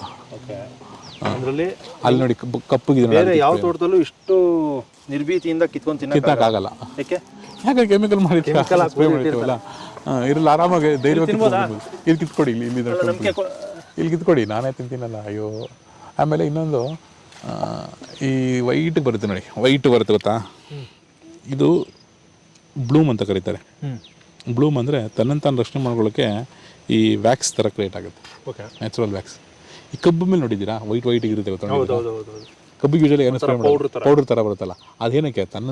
ಅದರಲ್ಲಿ ಅಲ್ಲಿ ನೋಡಿ ಕಪ್ಪುಗಿದೆ. ಬೇರೆ ಯಾವ ತೋಟದಲ್ಲೂ ಇಷ್ಟು ನಿರ್ಭೀತಿಯಿಂದ ಕಿತ್ತಕ್ಕಾಗಲ್ಲ. ಯಾಕೆ ಕೆಮಿಕಲ್ ಮಾಡಿರ್ತೀವಿ, ಸ್ಪ್ರೇ ಮಾಡಿರ್ತೀವಲ್ಲ, ಇರಲ್ಲ ಆರಾಮಾಗಿ ಧೈರ್ಯವಾಗಿ ಇಲ್ಲಿ ಕಿತ್ಕೊಡಿ, ಇಲ್ಲಿ ಕಿತ್ಕೊಡಿ, ನಾನೇ ತಿಂತೀನಲ್ಲ. ಅಯ್ಯೋ. ಆಮೇಲೆ ಇನ್ನೊಂದು ಈ ವೈಟ್ ಬರುತ್ತೆ ನೋಡಿ, ವೈಟ್ ಬರುತ್ತೆ ಗೊತ್ತಾ, ಇದು ಬ್ಲೂಮ್ ಅಂತ ಕರೀತಾರೆ. ಬ್ಲೂಮ್ ಅಂದರೆ ತನ್ನಂತಾನು ರಕ್ಷಣೆ ಮಾಡ್ಕೊಳ್ಳೋಕ್ಕೆ ಈ ವ್ಯಾಕ್ಸ್ ಥರ ಕ್ರಿಯೇಟ್ ಆಗುತ್ತೆ, ನ್ಯಾಚುರಲ್ ವ್ಯಾಕ್ಸ್. ಈ ಕಬ್ಬು ಮೇಲೆ ನೋಡಿದ್ದೀರಾ ವೈಟ್ ಇರುತ್ತೆ ಗೊತ್ತಾ, ಕಬ್ಬಿಗೆ ಯೂಶಲಿ ಏನು ಸ್ಪ್ರೇ ಪೌಡ್ರ್ ಥರ ಬರುತ್ತಲ್ಲ, ಅದೇನಕ್ಕೆ ತನ್ನ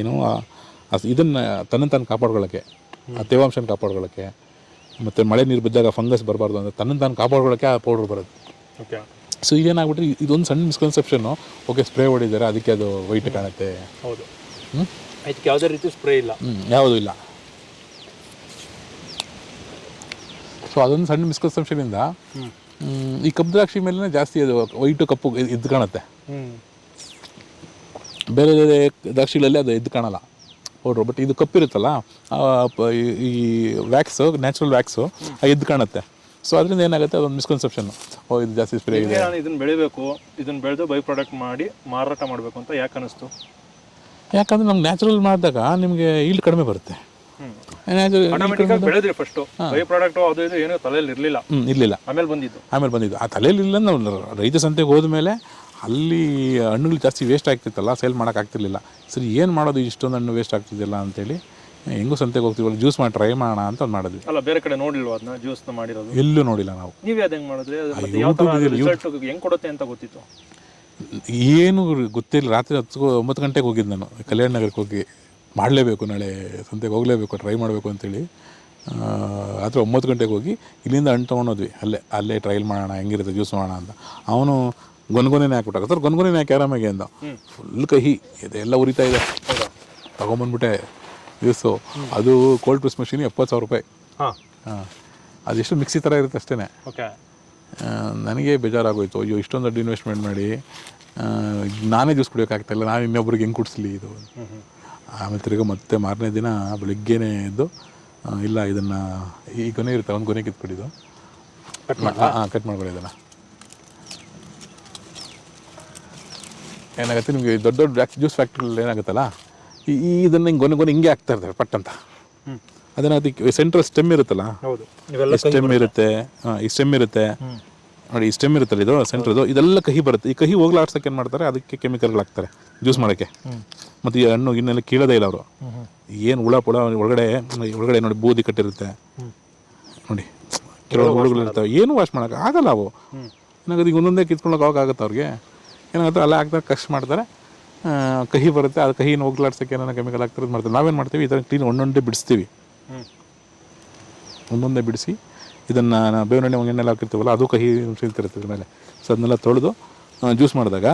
ಏನು ಇದನ್ನು ತನ್ನಂತಾನು ಕಾಪಾಡ್ಕೊಳ್ಳೋಕ್ಕೆ, ಆ ತೇವಾಂಶನ ಕಾಪಾಡ್ಕೊಳ್ಳೋಕ್ಕೆ, ಮತ್ತು ಮಳೆ ನೀರು ಬಿದ್ದಾಗ ಫಂಗಸ್ ಬರಬಾರ್ದು ಅಂದರೆ ತನ್ನಂತಾನು ಕಾಪಾಡ್ಕೊಳ್ಳೋಕ್ಕೆ ಆ ಪೌಡ್ರ್ ಬರುತ್ತೆ. ಸೊ ಇದೇನಾಗ್ಬಿಟ್ರೆ ಇದೊಂದು ಸಣ್ಣ ಮಿಸ್ಕನ್ಸೆಪ್ಷನ್ನು. ಓಕೆ, ಸ್ಪ್ರೇ ಹೊಡಿದ್ದಾರೆ ಅದಕ್ಕೆ ಅದು ವೈಟ್ ಕಾಣುತ್ತೆ. ಹೌದು, ಅದಕ್ಕೆ ಯಾವುದೇ ರೀತಿ ಸ್ಪ್ರೇ ಇಲ್ಲ, ಯಾವುದೂ ಇಲ್ಲ. ಸೊ ಅದೊಂದು ಸಣ್ಣ ಮಿಸ್ಕನ್ಸೆಪ್ಷನಿಂದ ಈ ಕಬ್ಬು ದ್ರಾಕ್ಷಿ ಮೇಲೆ ಜಾಸ್ತಿ ಅದು ವೈಟು ಕಪ್ಪು ಎದ್ದು ಕಾಣುತ್ತೆ. ಬೇರೆ ಬೇರೆ ದ್ರಾಕ್ಷಿಗಳಲ್ಲಿ ಅದು ಎದ್ದು ಕಾಣಲ್ಲ ಪೌಡ್ರು. ಬಟ್ ಇದು ಕಪ್ಪಿರುತ್ತಲ್ಲ, ಈ ವ್ಯಾಕ್ಸು, ನ್ಯಾಚುರಲ್ ವ್ಯಾಕ್ಸು ಎದ್ದು ಕಾಣುತ್ತೆ. ಸೊ ಅದರಿಂದ ಏನಾಗುತ್ತೆ, ಅದೊಂದು ಮಿಸ್ಕನ್ಸೆಪ್ಷನ್, ಇದು ಜಾಸ್ತಿ ಸ್ಪ್ರೇ ಇದೆ. ನಾನು ಇದನ್ನು ಬೆಳಿಬೇಕು, ಇದನ್ನು ಬೆಳೆದು ಬೈ ಪ್ರಾಡಕ್ಟ್ ಮಾಡಿ ಮಾರಾಟ ಮಾಡಬೇಕು ಅಂತ ಯಾಕೆ ಅನ್ನಿಸ್ತು? ಯಾಕಂದರೆ ನಮ್ಗೆ ನ್ಯಾಚುರಲ್ ಮಾಡಿದಾಗ ನಿಮಗೆ ಈಲ್ಡ್ ಕಡಿಮೆ ಬರುತ್ತೆ. ಬೆಳೆದ್ರಿ ಫಸ್ಟು ಬೈ ಪ್ರಾಡಕ್ಟ್ ಅದು ಇದು ಏನೋ ತಲೆಯಲ್ಲಿ ಇರಲಿಲ್ಲ, ಆಮೇಲೆ ಬಂದಿದ್ದು. ಆ ತಲೆಯಲ್ಲಿ ಇಲ್ಲ. ನಾವು ರೈತ ಸಂತೆಗೆ ಹೋದ್ಮೇಲೆ ಅಲ್ಲಿ ಹಣ್ಣುಗಳು ಜಾಸ್ತಿ ವೇಸ್ಟ್ ಆಗ್ತಿತ್ತಲ್ಲ, ಸೇಲ್ ಮಾಡೋಕ್ಕಾಗ್ತಿರ್ಲಿಲ್ಲ. ಸರಿ, ಏನು ಮಾಡೋದು, ಇಷ್ಟೊಂದು ಹಣ್ಣು ವೇಸ್ಟ್ ಆಗ್ತಿದ್ದಿಲ್ಲ ಅಂತೇಳಿ ಹೆಂಗೂ ಸಂತೆಗೆ ಹೋಗ್ತೀವಲ್ಲ, ಜ್ಯೂಸ್ ಮಾಡಿ ಟ್ರೈ ಮಾಡೋಣ ಅಂತ ಮಾಡಿದ್ವಿ. ಅಲ್ಲ, ಬೇರೆ ಕಡೆ ನೋಡಿಲ್ವ ಅದನ್ನ ಜ್ಯೂಸ್ನ ಮಾಡಿರೋದು? ಎಲ್ಲೂ ನೋಡಿಲ್ಲ ನಾವು. ನೀವು ಅದು ಹೆಂಗೆ ಮಾಡಿದ್ರಿ? ಹೆಂಗೆ ಕೊಡುತ್ತೆ ಅಂತ ಗೊತ್ತಿತ್ತು? ಏನು ಗೊತ್ತಿಲ್ಲ. ರಾತ್ರಿ 9 ಗಂಟೆಗೆ ಹೋಗಿದ್ದು ನಾನು ಕಲ್ಯಾಣ ನಗರಕ್ಕೆ. ಹೋಗಿ ಮಾಡಲೇಬೇಕು, ನಾಳೆ ಸಂತೆಗೆ ಹೋಗಲೇಬೇಕು, ಟ್ರೈ ಮಾಡಬೇಕು ಅಂತೇಳಿ ರಾತ್ರಿ 9 ಗಂಟೆಗೆ ಹೋಗಿ ಇಲ್ಲಿಂದ ಹಣ್ಣು ತೊಗೊಂಡೋದ್ವಿ. ಅಲ್ಲೇ ಟ್ರಯಲ್ ಮಾಡೋಣ, ಹೆಂಗಿರುತ್ತೆ ಜ್ಯೂಸ್ ಮಾಡೋಣ ಅಂತ. ಅವನು ಗೊನ್ಗೊನೆನೇ ಹಾಕ್ಬಿಟ್ಟಾಗ, ಸರ್ ಗೊನ್ಗೊನೆನೇ ಹಾಕಿ ಆರಾಮಾಗಿ ಅಂದ. ಫುಲ್ ಕಹಿ, ಇದೆಲ್ಲ ಉರಿತಾ ಇದೆ. ತೊಗೊಂಬಂದ್ಬಿಟ್ಟೆ ಜ್ಯೂಸು. ಅದು ಕೋಲ್ಡ್ ಪ್ರೆಸ್ ಮಷೀನ್ 70,000 ರೂಪಾಯಿ. ಅದೆಷ್ಟು ಮಿಕ್ಸಿ ಥರ ಇರುತ್ತೆ ಅಷ್ಟೇ. ನನಗೆ ಬೇಜಾರಾಗೋಯ್ತು. ಅಯ್ಯೋ, ಇಷ್ಟೊಂದು ದೊಡ್ಡ ಇನ್ವೆಸ್ಟ್ಮೆಂಟ್ ಮಾಡಿ ನಾನೇ ಜ್ಯೂಸ್ ಕುಡಿಯೋಕ್ಕಾಗ್ತಾಯಿಲ್ಲ, ನಾನು ಇನ್ನೊಬ್ರಿಗೆ ಹೆಂಗೆ ಕುಡಿಸ್ಲಿ ಇದು. ಆಮೇಲೆ ತಿರ್ಗಿ ಮತ್ತೆ ಮಾರನೇ ದಿನ ಬೆಳಿಗ್ಗೆನೇ ಎದ್ದು, ಇಲ್ಲ ಇದನ್ನು ಈ ಗೊನೆ ಇರುತ್ತೆ, ಒಂದು ಗೊನೆ ಕಿತ್ಬಿಟ್ಟಿದ್ದು ಕಟ್ ಮಾಡ್ಕೊಳ್ಳಿ. ಇದನ್ನು ಏನಾಗುತ್ತೆ, ನಿಮಗೆ ದೊಡ್ಡ ದೊಡ್ಡ ಜ್ಯೂಸ್ ಫ್ಯಾಕ್ಟ್ರಿಗಳಲ್ಲಿ ಏನಾಗುತ್ತಲ್ಲ, ಇದನ್ನು ಹಿಂಗೆ ಗೊನೆ ಹಿಂಗೆ ಹಾಕ್ತಾ ಇರ್ತಾರೆ ಪಟ್ ಅಂತ. ಅದೇನಾಗುತ್ತೆ, ಸೆಂಟ್ರಲ್ ಸ್ಟೆಮ್ ಇರುತ್ತಲ್ಲ, ಸ್ಟೆಮ್ ಇರುತ್ತೆ, ಈ ಸ್ಟೆಮ್ ಇರುತ್ತೆ ನೋಡಿ, ಈ ಸ್ಟೆಮ್ ಇರುತ್ತಲ್ಲ, ಇದು ಸೆಂಟ್ರದು, ಇದೆಲ್ಲ ಕಹಿ ಬರುತ್ತೆ. ಈ ಕಹಿ ಹೋಗ್ಲಾಡ್ಸೋಕೆ ಏನು ಮಾಡ್ತಾರೆ, ಅದಕ್ಕೆ ಕೆಮಿಕಲ್ಗಳು ಹಾಕ್ತಾರೆ ಜ್ಯೂಸ್ ಮಾಡೋಕ್ಕೆ. ಮತ್ತು ಈ ಹಣ್ಣು ಗಿನ್ನೆಲ್ಲ ಕೀಳೋದೇ ಇಲ್ಲ ಅವರು. ಏನು ಹುಳ ಒಳಗಡೆ ನೋಡಿ ಬೂದಿ ಕಟ್ಟಿರುತ್ತೆ ನೋಡಿ, ಕೆಲವೊಂದು ಹುಳುಗಳಿರ್ತವೆ, ಏನು ವಾಶ್ ಮಾಡೋಕೆ ಆಗಲ್ಲ ಅವು. ಏನಾಗುತ್ತೆ, ಈಗ ಒಂದೊಂದೇ ಕಿತ್ಕೊಳ್ಳೋಕೆ ಆಗುತ್ತೆ ಅವ್ರಿಗೆ. ಏನಾಗುತ್ತೆ, ಅಲ್ಲೇ ಹಾಕ್ತಾರೆ, ಕಷ್ ಮಾಡ್ತಾರೆ, ಕಹಿ ಬರುತ್ತೆ. ಅದು ಕಹಿನ ಹೋಗ್ಲಾಡ್ಸೋಕ್ಕೆ ಏನಾರ ಕೆಮಿಕಲ್ ಹಾಕ್ತಾರೆ ಮಾಡ್ತಾರೆ. ನಾವೇನು ಮಾಡ್ತೀವಿ, ಈ ಥರ ಕ್ಲೀನ್ ಒಂದೊಂದೇ ಬಿಡಿಸ್ತೀವಿ. ಒಂದೊಂದೇ ಬಿಡಿಸಿ ಇದನ್ನು ಬೇವಿನ ಎಣ್ಣೆ ಎಣ್ಣೆಲ್ಲ ಹಾಕಿರ್ತೀವಲ್ಲ, ಅದು ಕಹಿ ಸಿಗ್ತಿರುತ್ತೆ ಮೇಲೆ. ಸೊ ಅದನ್ನೆಲ್ಲ ತೊಳೆದು ಜ್ಯೂಸ್ ಮಾಡಿದಾಗ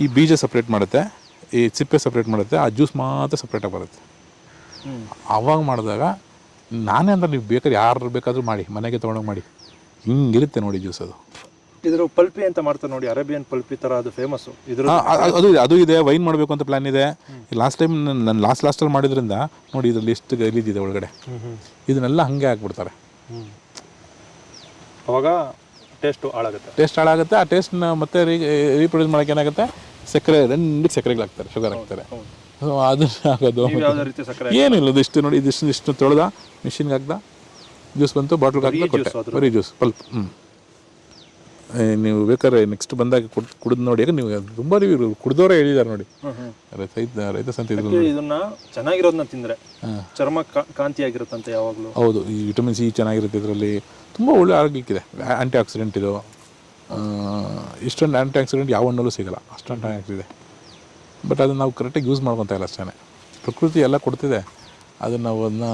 ಈ ಬೀಜ ಸಪ್ರೇಟ್ ಮಾಡುತ್ತೆ, ಈ ಸಿಪ್ಪೆ ಸಪ್ರೇಟ್ ಮಾಡುತ್ತೆ, ಆ ಜ್ಯೂಸ್ ಮಾತ್ರ ಸಪ್ರೇಟಾಗಿ ಬರುತ್ತೆ. ಆವಾಗ ಮಾಡಿದಾಗ ನಾನೇ ಅಂದ್ರೆ, ನೀವು ಬೇಕಾದ್ರೆ ಯಾರು ಬೇಕಾದರೂ ಮಾಡಿ, ಮನೆಗೆ ತೊಗೊಂಡೋಗಿ ಮಾಡಿ, ಹಿಂಗಿರುತ್ತೆ ನೋಡಿ ಜ್ಯೂಸ್. ಅದು ಇದ್ರ ಪಲ್ಪಿ ಅಂತ ಮಾಡ್ತಾರೆ ನೋಡಿ, ಅರೇಬಿಯನ್ ಪಲ್ಪಿ ಥರ, ಅದು ಫೇಮಸ್ಸು. ಅದು ಇದೆ. ವೈನ್ ಮಾಡಬೇಕು ಅಂತ ಪ್ಲ್ಯಾನ್ ಇದೆ. ಲಾಸ್ಟ್ ಟೈಮ್ ನಾನು ಲಾಸ್ಟಲ್ಲಿ ಮಾಡಿದ್ರಿಂದ ನೋಡಿ, ಇದರಲ್ಲಿ ಎಷ್ಟು ಗಲೀಜಿದೆ ಒಳಗಡೆ. ಇದನ್ನೆಲ್ಲ ಹಾಗೆ ಹಾಕ್ಬಿಡ್ತಾರೆ. ಅವಾಗ ಟೇಸ್ಟ್ ಹಾಳಾಗುತ್ತೆ. ಆ ಟೇಸ್ಟ್ನ ಮತ್ತೆ ರೀಪ್ರೊಡ್ಯೂಸ್ ಮಾಡೋಕೆ ಏನಾಗುತ್ತೆ, ಸಕ್ಕರೆಗಳು ಹಾಕ್ತಾರೆ, ಶುಗರ್ ಹಾಕ್ತಾರೆ. ಸೊ ಅದನ್ನ ಆಗೋದು ಏನಿಲ್ಲ. ಇದಿಷ್ಟು ನೋಡಿ, ಇದಿಷ್ಟು ತೊಳೆದ ಮಿಷಿನ್ಗೆ ಹಾಕ್ದ, ಜ್ಯೂಸ್ ಬಂತು, ಬಾಟ್ಲ್ಗೆ ಹಾಕ್ದ, ಕೊಟ್ಟೆ, ಬರೀ ಜ್ಯೂಸ್ ಪಲ್ಪ್. ನೀವು ಬೇಕಾದ್ರೆ ನೆಕ್ಸ್ಟ್ ಬಂದಾಗ ಕುಡಿದು ನೋಡಿ. ಯಾಕೆ ನೀವು ತುಂಬ ಕುಡಿದವರೇ ಹೇಳಿದ್ದಾರೆ ನೋಡಿ, ರೈತ ಸಂತೆ. ಇದನ್ನ ಚೆನ್ನಾಗಿರೋದನ್ನ ತಿಂದರೆ ಚರ್ಮ ಕಾಂತಿಯಾಗಿರುತ್ತಂತೆ ಯಾವಾಗಲೂ. ಹೌದು, ಈ ವಿಟಮಿನ್ ಸಿ ಚೆನ್ನಾಗಿರುತ್ತೆ ಇದರಲ್ಲಿ, ತುಂಬ ಒಳ್ಳೆ ಆರೋಗ್ಯಕ್ಕಿದೆ. ಆ್ಯಂಟಿ ಆಕ್ಸಿಡೆಂಟ್ ಇದು. ಇಷ್ಟೊಂದು ಆ್ಯಂಟಿ ಆಕ್ಸಿಡೆಂಟ್ ಯಾವ ಹಣ್ಣಲ್ಲೂ ಸಿಗೋಲ್ಲ, ಅಷ್ಟೊಂದು ಇದೆ. ಬಟ್ ಅದನ್ನು ನಾವು ಕರೆಕ್ಟಾಗಿ ಯೂಸ್ ಮಾಡ್ಕೊತಾ ಇಲ್ಲ ಅಷ್ಟೇ. ಪ್ರಕೃತಿ ಎಲ್ಲ ಕೊಡ್ತಿದೆ, ಅದನ್ನು ನಾವು ಅದನ್ನ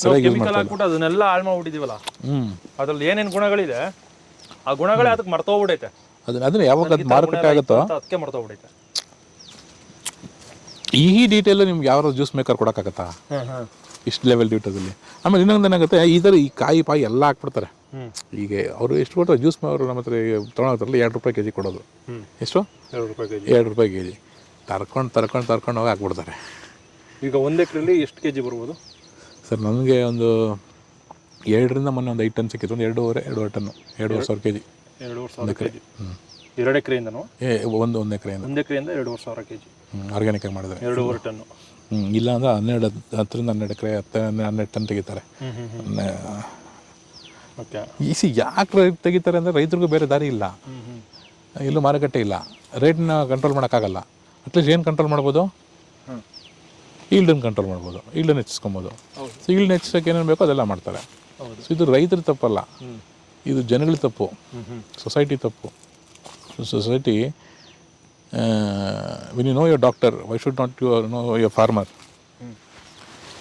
ಸರಿಯಾಗಿ ಯೂಸ್ ಮಾಡ್ತೀವಿ. ಅದನ್ನೆಲ್ಲ ಹಾಳು ಮಾಡ್ಬಿಟ್ಟಿದ್ದೀವಲ್ಲ. ಅದ್ರಲ್ಲಿ ಏನೇನು ಗುಣಗಳಿದೆ, ಆ ಗುಣಗಳೇ ಅದಕ್ಕೆ ಮರ್ತೋಗ್ಬಿಡೈತೆ. ಅದನ್ನ ಯಾವಾಗ ಅದು ಮಾರುಕಟ್ಟೆ ಆಗುತ್ತೋ ಅದಕ್ಕೆ ಮರ್ತೋಗ್ಬಿಡೈತೆ. ಈ ಡೀಟೇಲ್ ನಿಮ್ಗೆ ಯಾವ ಜ್ಯೂಸ್ ಮೇಕರ್ ಕೊಡೋಕ್ಕಾಗತ್ತಾ, ಇಷ್ಟು ಲೆವೆಲ್ ಡೀಟೇಲ್ಸಲ್ಲಿ? ಆಮೇಲೆ ಇನ್ನೊಂದು ಏನಾಗುತ್ತೆ, ಈ ಕಾಯಿ ಪಾಯಿ ಎಲ್ಲ ಹಾಕ್ಬಿಡ್ತಾರೆ. ಈಗ ಅವರು ಎಷ್ಟು ಕೊಡ್ತಾರೆ ಜ್ಯೂಸ್ ಅವರು ನಮ್ಮ ಹತ್ರ ತೊಗೊಳೋದ್ರಲ್ಲ ₹2 ಕೆ ಜಿ ಕೊಡೋದು. ಎಷ್ಟು? ₹2 ಕೆ ಜಿ ತರ್ಕೊಂಡು ಹೋಗಿ ಹಾಕ್ಬಿಡ್ತಾರೆ. ಈಗ 1 ಎಕರೆಯಲ್ಲಿ ಎಷ್ಟು ಕೆ ಜಿ ಬರ್ಬೋದು ಸರ್? ನನಗೆ ಒಂದು 2ರಿಂದ ಮೊನ್ನೆ ಒಂದು 5 ಟನ್ ಸಿಕ್ಕಿತ್ತು. ಒಂದು 2.5 ton, 2,500 K G. 2,500 K G 2 ಎಕರೆಯಿಂದನೂ? ಒಂದು ಎಕರೆಯಿಂದ 1 ಎಕರೆಯಿಂದ 2,500 ಕೆ ಜಿ ಆರ್ಗ್ಯಾನಿಕ್ ಆಗಿ ಮಾಡಿದ್ರೆ 2.5 ಟನ್ನು. ಇಲ್ಲ ಅಂದರೆ 10ರಿಂದ 12 ಎಕರೆ 12 ಟನ್ ತೆಗಿತಾರೆ. ಓಕೆ. ಯಾಕೆ ತೆಗಿತಾರೆ ಅಂದರೆ ರೈತರಿಗೂ ಬೇರೆ ದಾರಿ ಇಲ್ಲ, ಇಲ್ಲೂ ಮಾರುಕಟ್ಟೆ ಇಲ್ಲ, ರೇಟ್ನ ಕಂಟ್ರೋಲ್ ಮಾಡೋಕ್ಕಾಗಲ್ಲ. ಅಟ್ಲೀಸ್ಟ್ ಏನು ಕಂಟ್ರೋಲ್ ಮಾಡ್ಬೋದು? ಈಲ್ಡನ್ನು ಕಂಟ್ರೋಲ್ ಮಾಡ್ಬೋದು, ಈಲ್ಡನ್ನು ಹೆಚ್ಚಿಸ್ಕೊಬೋದು. ಸೊ ಈಲ್ಡನ್ನ ಹೆಚ್ಚಿಸೋಕೆ ಏನೇನು ಬೇಕೋ ಅದೆಲ್ಲ ಮಾಡ್ತಾರೆ. ಸೊ ಇದು ರೈತರ ತಪ್ಪಲ್ಲ, ಇದು ಜನಗಳ ತಪ್ಪು, ಸೊಸೈಟಿ ತಪ್ಪು. Society when you know your doctor, why should not you know your farmer?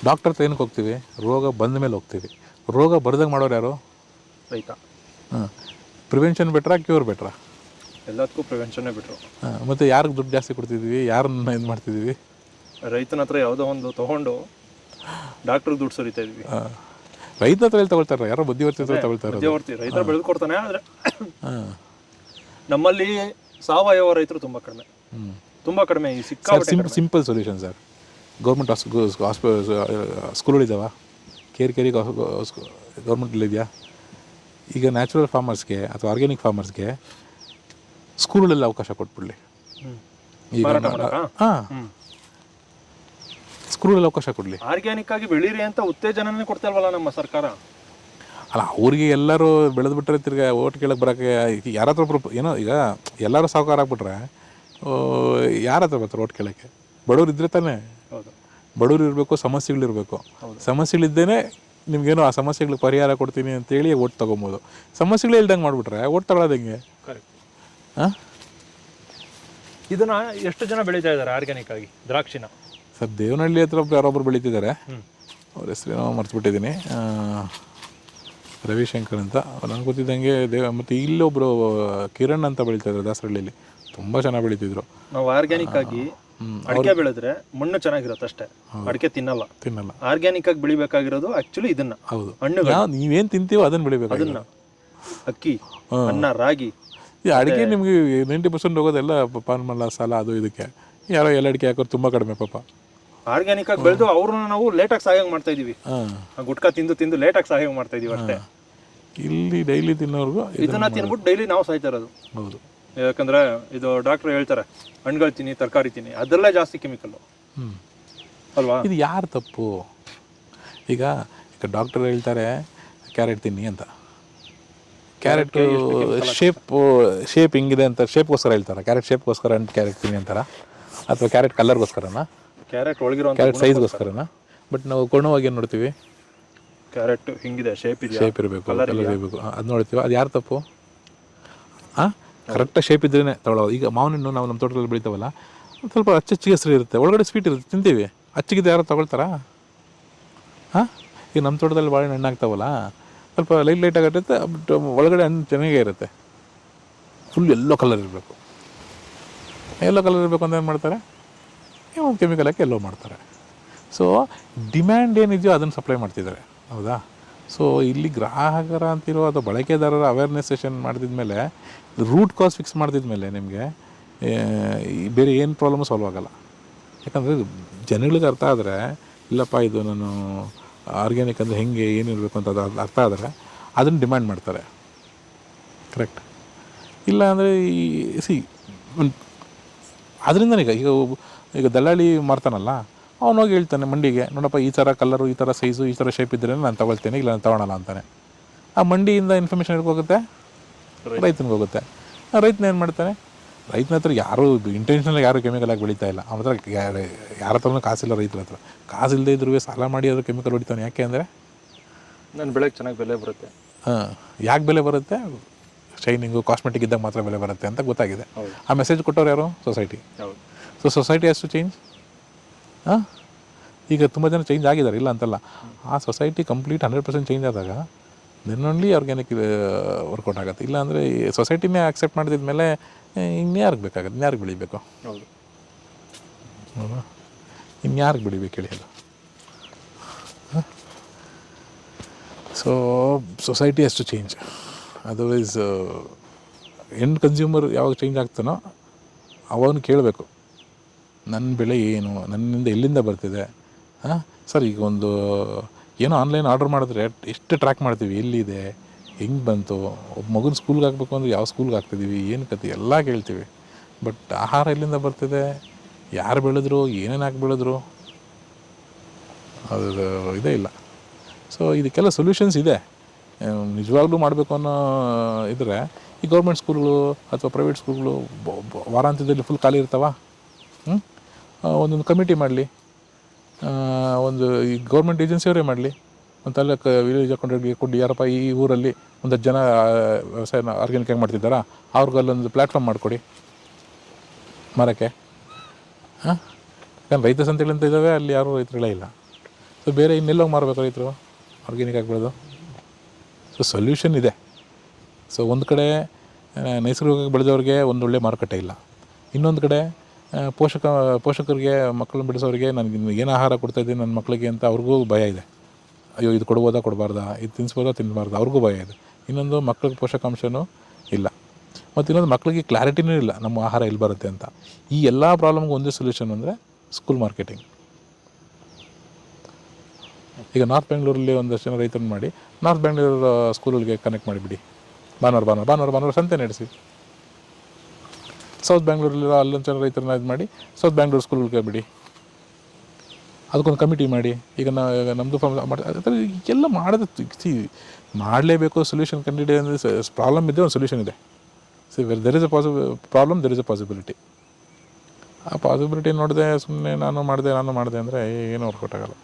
Doctor ಹತ್ರ ಏನಕ್ಕೆ ಹೋಗ್ತೀವಿ? ರೋಗ ಬಂದ ಮೇಲೆ ಹೋಗ್ತೀವಿ. ರೋಗ ಬರ್ದಂಗೆ ಮಾಡೋರು ಯಾರು? ರೈತ. ಪ್ರಿವೆನ್ಷನ್ ಬೆಟ್ರಾ ಕ್ಯೂರ್ ಬೆಟ್ರಾ? ಎಲ್ಲದಕ್ಕೂ ಪ್ರಿವೆನ್ಷನ್ನೇ ಬಿಟ್ರು. ಮತ್ತು ಯಾರಿಗೆ ದುಡ್ಡು ಜಾಸ್ತಿ ಕೊಡ್ತಿದ್ವಿ, ಯಾರನ್ನ ಇದು ಮಾಡ್ತಿದ್ವಿ? ರೈತನ ಹತ್ರ ಯಾವುದೋ ಒಂದು ತೊಗೊಂಡು ಡಾಕ್ಟ್ರಿಗೆ ದುಡ್ಡು ಸುರಿತಾ ಇದ್ವಿ. ರೈತ ಹತ್ರ ಎಲ್ಲಿ ತಗೊಳ್ತಾರೆ? ಯಾರೋ ಬುದ್ಧಿವರ್ತಿ ಹತ್ರ ತಗೊಳ್ತಾರೆ. ಬುದ್ಧಿವರ್ತಿ ರೈತ ಬೆಳೆದು ಕೊಡ್ತಾನೆ. ಆದರೆ ನಮ್ಮಲ್ಲಿ ಸಾವಯವ ರೈತರು ತುಂಬ ಕಡಿಮೆ, ತುಂಬ ಕಡಿಮೆ. ಈ ಸಿಕ್ಕಾಪಟ್ಟೆ ಸಿಂಪಲ್ ಸೊಲ್ಯೂಷನ್ ಸರ್. ಗೌರ್ಮೆಂಟ್ ಸ್ಕೂಲ್ಗಳಿದ್ದಾವೆ, ಕೇರಿ ಗೌರ್ಮೆಂಟಲ್ಲಿದೆಯಾ? ಈಗ ನ್ಯಾಚುರಲ್ ಫಾರ್ಮರ್ಸ್ಗೆ ಅಥವಾ ಆರ್ಗ್ಯಾನಿಕ್ ಫಾರ್ಮರ್ಸ್ಗೆ ಸ್ಕೂಲಲ್ಲಿ ಅವಕಾಶ ಕೊಟ್ಬಿಡಲಿ. ಈಗ ಸ್ಕೂಲಲ್ಲಿ ಅವಕಾಶ ಕೊಡಲಿ. ಆರ್ಗ್ಯಾನಿಕ್ ಆಗಿ ಬೆಳೀರಿ ಅಂತ ಉತ್ತೇಜನನೇ ಕೊಡ್ತಾ ಇಲ್ವಲ್ಲ ನಮ್ಮ ಸರ್ಕಾರ. ಅಲ್ಲ, ಅವ್ರಿಗೆ ಎಲ್ಲರೂ ಬೆಳೆದ್ಬಿಟ್ರೆ ತಿರ್ಗಿ ಓಟ್ ಕೇಳಕ್ಕೆ ಬರೋಕ್ಕೆ ಯಾರ ಹತ್ರ ಏನೋ, ಈಗ ಎಲ್ಲರೂ ಸಾಹುಕಾರ ಆಗ್ಬಿಟ್ರೆ ಯಾರ ಹತ್ರ ಬರ್ತಾರೆ ಓಟ್ ಕೇಳೋಕ್ಕೆ? ಬಡವ್ರು ಇದ್ರೆ ತಾನೇ. ಬಡವ್ರು ಇರಬೇಕು, ಸಮಸ್ಯೆಗಳಿರಬೇಕು. ಸಮಸ್ಯೆಗಳಿದ್ದೇನೆ ನಿಮ್ಗೇನೋ ಆ ಸಮಸ್ಯೆಗಳಿಗೆ ಪರಿಹಾರ ಕೊಡ್ತೀನಿ ಅಂತೇಳಿ ಓಟ್ ತೊಗೊಬೋದು. ಸಮಸ್ಯೆಗಳೇ ಇಲ್ದಂಗೆ ಮಾಡಿಬಿಟ್ರೆ ಓಟ್ ತಗೊಳ್ಳೋದು ಹೆಂಗೆ? ಹಾಂ, ಇದನ್ನು ಎಷ್ಟು ಜನ ಬೆಳೀತಾ ಇದ್ದಾರೆ ಆರ್ಗ್ಯಾನಿಕ್ ಆಗಿ ದ್ರಾಕ್ಷಿನ? ಸರ್, ದೇವನಹಳ್ಳಿ ಹತ್ರ ಯಾರೊಬ್ಬರು ಬೆಳೀತಿದ್ದಾರೆ, ಅವ್ರ ಹೆಸರೇನೋ ಮರ್ತ್ಬಿಟ್ಟಿದ್ದೀನಿ, ರವಿಶಂಕರ್ ಅಂತ. ನನಗೆ ಗೊತ್ತಿದ್ದಂಗೆ ಮತ್ತು ಇಲ್ಲೊಬ್ಬರು ಕಿರಣ್ ಅಂತ ಬೆಳೀತಾ ಇದ್ದಾರೆ ದಾಸರಹಳ್ಳಿಯಲ್ಲಿ, ತುಂಬ ಚೆನ್ನಾಗಿ ಬೆಳೀತಿದ್ರು. ನಾವು ಆರ್ಗ್ಯಾನಿಕ್ ಆಗಿ ಅಡಿಕೆ ಬೆಳೆದ್ರೆ ಮಣ್ಣು ಚೆನ್ನಾಗಿರುತ್ತೆ ಅಷ್ಟೇ, ಅಡಿಕೆ ತಿನ್ನಲ್ಲ. ಆರ್ಗ್ಯಾನಿಕ್ ಆಗಿ ಬೆಳಿಬೇಕಾಗಿರೋದು ಆಕ್ಚುಲಿ ಇದನ್ನ. ಹೌದು, ಹಣ್ಣು ನೀವೇನು ತಿಂತೀವೋ ಅದನ್ನು ಬೆಳಿಬೇಕು. ಅದನ್ನ ಅಕ್ಕಿ, ಅನ್ನ, ರಾಗಿ. ಈ ಅಡಿಕೆ ನಿಮಗೆ 90% ಹೋಗೋದೆಲ್ಲ ಪಾನ್ ಮಸಾಲ ಅದು ಇದಕ್ಕೆ. ಯಾರೋ ಎಲ್ಲ ಅಡಿಕೆ ಹಾಕೋರು ತುಂಬ ಕಡಿಮೆ ಪಾಪ. ಆರ್ಗ್ಯಾನಿಕ್ ಆಗಿ ಬೆಳೆದು ಅವ್ರನ್ನ ನಾವು ಲೇಟಾಗಿ ಸಹಾಯ ಮಾಡ್ತಾ ಇದೀವಿ. ಗುಟ್ಕಾ ತಿಂದು ಲೇಟಾಗಿ ಸಹಾಯ ಮಾಡ್ತಾ ಇದೀವಿ ಅಷ್ಟೇ. ಇಲ್ಲಿ ಡೈಲಿ ತಿನ್ನೋರ್ಗು ಇದನ್ನ ತಿನ್ಬಿಟ್ಟು ಡೈಲಿ ನಾವು ಸಾಯ್ತಾ ಇರೋದು. ಹೌದು, ಯಾಕಂದ್ರೆ ಇದು ಡಾಕ್ಟರ್ ಹೇಳ್ತಾರೆ ಹಣ್ಣುಗಳು ತಿನ್ನಿ, ತರಕಾರಿ ತಿನ್ನಿ, ಅದರಲ್ಲೇ ಜಾಸ್ತಿ ಕೆಮಿಕಲ್ಲು ಅಲ್ವಾ? ಇದು ಯಾರು ತಪ್ಪು? ಈಗ ಡಾಕ್ಟರ್ ಹೇಳ್ತಾರೆ ಕ್ಯಾರೆಟ್ ತಿನ್ನಿ ಅಂತ. ಕ್ಯಾರೆಟ್ ಶೇಪ್ ಹಿಂಗಿದೆ ಅಂತ ಶೇಪ್ಗೋಸ್ಕರ ಹೇಳ್ತಾರೆ. ಕ್ಯಾರೆಟ್ ಶೇಪ್ಗೋಸ್ಕರ ಕ್ಯಾರೆಟ್ ತಿನ್ನಿ ಅಂತಾರ, ಅಥವಾ ಕ್ಯಾರೆಟ್ ಕಲರ್ಗೋಸ್ಕರನಾ? ಕ್ಯಾರೆಟ್ ಒಳಗಿರೋ ಕ್ಯಾರೆಟ್ ಸೈಜ್ಗೋಸ್ಕರನಾ? ಬಟ್ ನಾವು ಕೊಂಡೋಗಿ ಏನು ನೋಡ್ತೀವಿ? ಕ್ಯಾರೆಟ್ ಹಿಂಗಿದೆ, ಶೇಪ್ ಇರಬೇಕು, ಕಲರ್ ಇರಬೇಕು, ಅದು ನೋಡ್ತೀವಿ. ಅದು ಯಾರು ತಪ್ಪು? ಹಾಂ, ಕರೆಕ್ಟಾಗಿ ಶೇಪ್ ಇದ್ರೇ ತಗೊಳ್ಳೋದು. ಈಗ ಮಾವಿನ ಹಣ್ಣು ನಾವು ನಮ್ಮ ತೋಟದಲ್ಲಿ ಬೆಳಿತಾವಲ್ಲ, ಸ್ವಲ್ಪ ಅಚ್ಚಿ ಹೆಸರು ಇರುತ್ತೆ, ಒಳಗಡೆ ಸ್ವೀಟ್ ಇರುತ್ತೆ, ತಿಂತೀವಿ. ಅಚ್ಚಿಗಿದ್ದು ಯಾರು ತಗೊಳ್ತಾರಾ? ಹಾಂ, ಈಗ ನಮ್ಮ ತೋಟದಲ್ಲಿ ಬಾಳೆಹಣ್ಣು ಹಣ್ಣು ಆಗ್ತಾವಲ್ಲ, ಸ್ವಲ್ಪ ಲೈಟ್ ಆಗಿರುತ್ತೆ, ಬಟ್ ಒಳಗಡೆ ಹಣ್ಣು ಚೆನ್ನಾಗೇ ಇರುತ್ತೆ. ಫುಲ್ ಎಲ್ಲೋ ಕಲರ್ ಇರಬೇಕು. ಎಲ್ಲೋ ಕಲರ್ ಇರಬೇಕು ಅಂತ ಏನು ಮಾಡ್ತಾರೆ? ಒಂದು ಕೆಮಿಕಲ್ ಹಾಕಿ ಎಲ್ಲೋ ಮಾಡ್ತಾರೆ. ಸೊ ಡಿಮ್ಯಾಂಡ್ ಏನಿದೆಯೋ ಅದನ್ನು ಸಪ್ಲೈ ಮಾಡ್ತಿದ್ದಾರೆ, ಹೌದಾ? ಸೊ ಇಲ್ಲಿ ಗ್ರಾಹಕರ ಅಂತಿರೋ ಅಥವಾ ಬಳಕೆದಾರರ ಅವೇರ್ನೆಸ್ ಸೆಷನ್ ಮಾಡ್ತಿದ್ಮೇಲೆ, ರೂಟ್ ಕಾಸ್ ಫಿಕ್ಸ್ ಮಾಡ್ತಿದ್ಮೇಲೆ ನಿಮಗೆ ಬೇರೆ ಏನು ಪ್ರಾಬ್ಲಮ್ಮು ಸಾಲ್ವ್ ಆಗೋಲ್ಲ. ಯಾಕಂದರೆ ಜನಗಳಿಗೆ ಅರ್ಥ ಆದರೆ, ಇಲ್ಲಪ್ಪ ಇದು ನಾನು ಆರ್ಗ್ಯಾನಿಕ್ ಅಂದರೆ ಹೆಂಗೆ ಏನಿರಬೇಕು ಅಂತ ಅದು ಅರ್ಥ ಆದರೆ ಅದನ್ನು ಡಿಮ್ಯಾಂಡ್ ಮಾಡ್ತಾರೆ. ಕರೆಕ್ಟ್? ಇಲ್ಲ ಅಂದರೆ ಅದರಿಂದನೇ ಈಗ ದಲ್ಲಾಳಿ ಮಾರ್ತಾನಲ್ಲ, ಅವನೋಗಿ ಹೇಳ್ತಾನೆ ಮಂಡಿಗೆ, ನೋಡಪ್ಪ ಈ ಥರ ಕಲರು, ಈ ಥರ ಸೈಜು, ಈ ಥರ ಶೇಪ್ ಇದ್ದರೆ ನಾನು ತಗೊಳ್ತೇನೆ, ಇಲ್ಲ ನಾನು ತೊಗೊಳಲ್ಲ ಅಂತಾನೆ. ಆ ಮಂಡಿಯಿಂದ ಇನ್ಫಾರ್ಮೇಷನ್ ಹೋಗುತ್ತೆ, ರೈತನಿಗೆ ಹೋಗುತ್ತೆ. ರೈತನ ಏನು ಮಾಡ್ತಾನೆ? ರೈತನ ಹತ್ರ ಯಾರು ಇಂಟೆನ್ಷನಲ್ ಯಾರು ಕೆಮಿಕಲ್ ಆಗಿ ಬೆಳೀತಾ ಇಲ್ಲ. ಅವನ ಹತ್ರ ಯಾರ ಹತ್ರನೂ ಕಾಸಿಲ್ಲ. ರೈತರ ಹತ್ರ ಕಾಸಿಲ್ಲದೆ ಇದ್ರೂ ಸಾಲ ಮಾಡಿ ಅದ್ರ ಕೆಮಿಕಲ್ ಹೊಡಿತಾನೆ. ಯಾಕೆ ಅಂದರೆ ನನ್ನ ಬೆಳೆಗೆ ಚೆನ್ನಾಗಿ ಬೆಲೆ ಬರುತ್ತೆ. ಯಾಕೆ ಬೆಲೆ ಬರುತ್ತೆ? ಶೈನಿಂಗು, ಕಾಸ್ಮೆಟಿಕ್ ಇದ್ದಾಗ ಮಾತ್ರ ಬೆಲೆ ಬರುತ್ತೆ ಅಂತ ಗೊತ್ತಾಗಿದೆ. ಆ ಮೆಸೇಜ್ ಕೊಟ್ಟವ್ರು ಯಾರು? Society. So society has to change. ಈಗ ತುಂಬ ಜನ ಚೇಂಜ್ ಆಗಿದ್ದಾರೆ, ಇಲ್ಲ ಅಂತಲ್ಲ. ಆ ಸೊಸೈಟಿ ಕಂಪ್ಲೀಟ್ 100% ಚೇಂಜ್ ಆದಾಗ ದೆನ್ ಓನ್ಲಿ ಆರ್ಗ್ಯಾನಿಕ್ ವರ್ಕೌಟ್ ಆಗುತ್ತೆ. ಇಲ್ಲ ಅಂದರೆ ಈ ಸೊಸೈಟಿನೇ ಆಕ್ಸೆಪ್ಟ್ ಮಾಡಿದ್ಮೇಲೆ ಇನ್ಯಾರಿಗೆ ಬೇಕಾಗುತ್ತೆ? ಇನ್ಯಾರಿಗೆ ಬೆಳಿಬೇಕು? ಹೌದು, ಇನ್ಯಾರಿಗೆ ಬೆಳಿಬೇಕು ಹೇಳಿ? ಅಲ್ಲ. So society has to change. Otherwise end consumer ಯಾವಾಗ ಚೇಂಜ್ ಆಗ್ತಾನೋ ಅವನು ಕೇಳಬೇಕು, ನನ್ನ ಬೆಳೆ ಏನು, ನನ್ನಿಂದ ಎಲ್ಲಿಂದ ಬರ್ತಿದೆ. ಸರ್ ಈಗ ಒಂದು ಏನೋ ಆನ್ಲೈನ್ ಆರ್ಡ್ರ್ ಮಾಡಿದ್ರೆ ಎಷ್ಟು ಟ್ರ್ಯಾಕ್ ಮಾಡ್ತೀವಿ, ಎಲ್ಲಿದೆ, ಹೆಂಗೆ ಬಂತು, ಒಬ್ಬ ಮಗುನ ಸ್ಕೂಲ್ಗೆ ಹಾಕಬೇಕು ಅಂದರೆ ಯಾವ ಸ್ಕೂಲ್ಗೆ ಹಾಕ್ತಿದ್ದೀವಿ, ಏನು ಕತೆ ಎಲ್ಲ ಕೇಳ್ತೀವಿ. ಬಟ್ ಆಹಾರ ಎಲ್ಲಿಂದ ಬರ್ತಿದೆ, ಯಾರು ಬೆಳೆದ್ರು, ಏನೇನು ಹಾಕಿ ಬೆಳೆದ್ರು, ಅದು ಇದೇ ಇಲ್ಲ. ಸೊ ಇದಕ್ಕೆಲ್ಲ ಸೊಲ್ಯೂಷನ್ಸ್ ಇದೆ. ನಿಜವಾಗ್ಲೂ ಮಾಡಬೇಕು ಅನ್ನೋ ಇದ್ದರೆ ಈ ಗೌರ್ಮೆಂಟ್ ಸ್ಕೂಲ್ಗಳು ಅಥವಾ ಪ್ರೈವೇಟ್ ಸ್ಕೂಲ್ಗಳು ವಾರಾಂತ್ಯದಲ್ಲಿ ಫುಲ್ ಖಾಲಿ ಇರ್ತಾವ. ಒಂದೊಂದು ಕಮಿಟಿ ಮಾಡಲಿ, ಒಂದು ಈ ಗೌರ್ಮೆಂಟ್ ಏಜೆನ್ಸಿಯವರೇ ಮಾಡಲಿ, ಒಂದು ತಾಲೂಕು ವಿಲೇಜ್ ಅಕೌಂಟ್ಗೆ ಕೊಟ್ಟು ಯಾರಪ್ಪ ಈ ಊರಲ್ಲಿ ಒಂದು 10 ಜನ ವ್ಯವಸಾಯನ ಆರ್ಗ್ಯಾನಿಕಾಗಿ ಮಾಡ್ತಿದ್ದಾರಾ, ಅವ್ರಿಗಲ್ಲೊಂದು ಪ್ಲ್ಯಾಟ್ಫಾರ್ಮ್ ಮಾಡಿಕೊಡಿ ಮಾರೋಕ್ಕೆ. ಯಾಕಂದ್ರೆ ರೈತ ಸಂತೆಗಳಂತ ಇದ್ದಾವೆ, ಅಲ್ಲಿ ಯಾರೂ ರೈತರುಗಳೇ ಇಲ್ಲ. ಸೊ ಬೇರೆ ಇನ್ನೆಲ್ಲೋಗಿ ಮಾರಬೇಕು ರೈತರು ಆರ್ಗ್ಯಾನಿಕ್ ಆಗಿ ಬೆಳೆದು? ಸೊ ಸೊಲ್ಯೂಷನ್ ಇದೆ. ಸೊ ಒಂದು ಕಡೆ ನೈಸರ್ಗಿಕವಾಗಿ ಬೆಳೆದವ್ರಿಗೆ ಒಂದೊಳ್ಳೆ ಮಾರುಕಟ್ಟೆ ಇಲ್ಲ, ಇನ್ನೊಂದು ಕಡೆ ಪೋಷಕರಿಗೆ ಮಕ್ಕಳನ್ನ ಬೆಳೆಸೋರಿಗೆ ನನಗೆ ಏನು ಆಹಾರ ಕೊಡ್ತಾಯಿದ್ದೀನಿ ನನ್ನ ಮಕ್ಕಳಿಗೆ ಅಂತ ಅವ್ರಿಗೂ ಭಯ ಇದೆ. ಅಯ್ಯೋ ಇದು ಕೊಡ್ಬೋದಾ ಕೊಡಬಾರ್ದಾ, ಇದು ತಿನ್ನಿಸ್ಬೋದಾ ತಿನ್ನಬಾರ್ದು, ಅವ್ರಿಗೂ ಭಯ ಇದೆ. ಇನ್ನೊಂದು ಮಕ್ಕಳಿಗೆ ಪೋಷಕಾಂಶನೂ ಇಲ್ಲ, ಮತ್ತು ಇನ್ನೊಂದು ಮಕ್ಕಳಿಗೆ ಕ್ಲಾರಿಟಿನೂ ಇಲ್ಲ ನಮ್ಮ ಆಹಾರ ಎಲ್ಲಿ ಬರುತ್ತೆ ಅಂತ. ಈ ಎಲ್ಲ ಪ್ರಾಬ್ಲಮ್ಗೆ ಒಂದೇ ಸೊಲ್ಯೂಷನ್ ಅಂದರೆ ಸ್ಕೂಲ್ ಮಾರ್ಕೆಟಿಂಗ್. ಈಗ ನಾರ್ತ್ ಬೆಂಗಳೂರಲ್ಲಿ ಒಂದಷ್ಟು ಜನ ರೈತರನ್ನು ಮಾಡಿ ನಾರ್ತ್ ಬೆಂಗಳೂರು ಸ್ಕೂಲ್ಗಳಿಗೆ ಕನೆಕ್ಟ್ ಮಾಡಿಬಿಡಿ. ಭಾನುವಾರ ಸಂತೆ ನಡೆಸಿ. ಸೌತ್ ಬೆಂಗಳೂರಲ್ಲಿರೋ ಅಲ್ಲೊಂದು ಜನ ರೈತರನ್ನ ಇದು ಮಾಡಿ ಸೌತ್ ಬೆಂಗಳೂರು ಸ್ಕೂಲ್ಗೆ ಬಿಡಿ. ಅದಕ್ಕೊಂದು ಕಮಿಟಿ ಮಾಡಿ. ಈಗ ನಮ್ಮದು ಎಲ್ಲ ಮಾಡೋದು ಮಾಡಲೇಬೇಕು. ಸೊಲ್ಯೂಷನ್ ಕಂಡಿಡಿ ಅಂದರೆ ಪ್ರಾಬ್ಲಮ್ ಇದೆ, ಒಂದು ಸೊಲ್ಯೂಷನ್ ಇದೆ. See there is a problem, there is a possibility. ಆ ಪಾಸಿಬಿಲಿಟಿ ನೋಡಿದೆ ಸುಮ್ಮನೆ ನಾನು ಮಾಡಿದೆ ಅಂದರೆ ಏನೂ ವರ್ಕೌಟ್ ಆಗೋಲ್ಲ.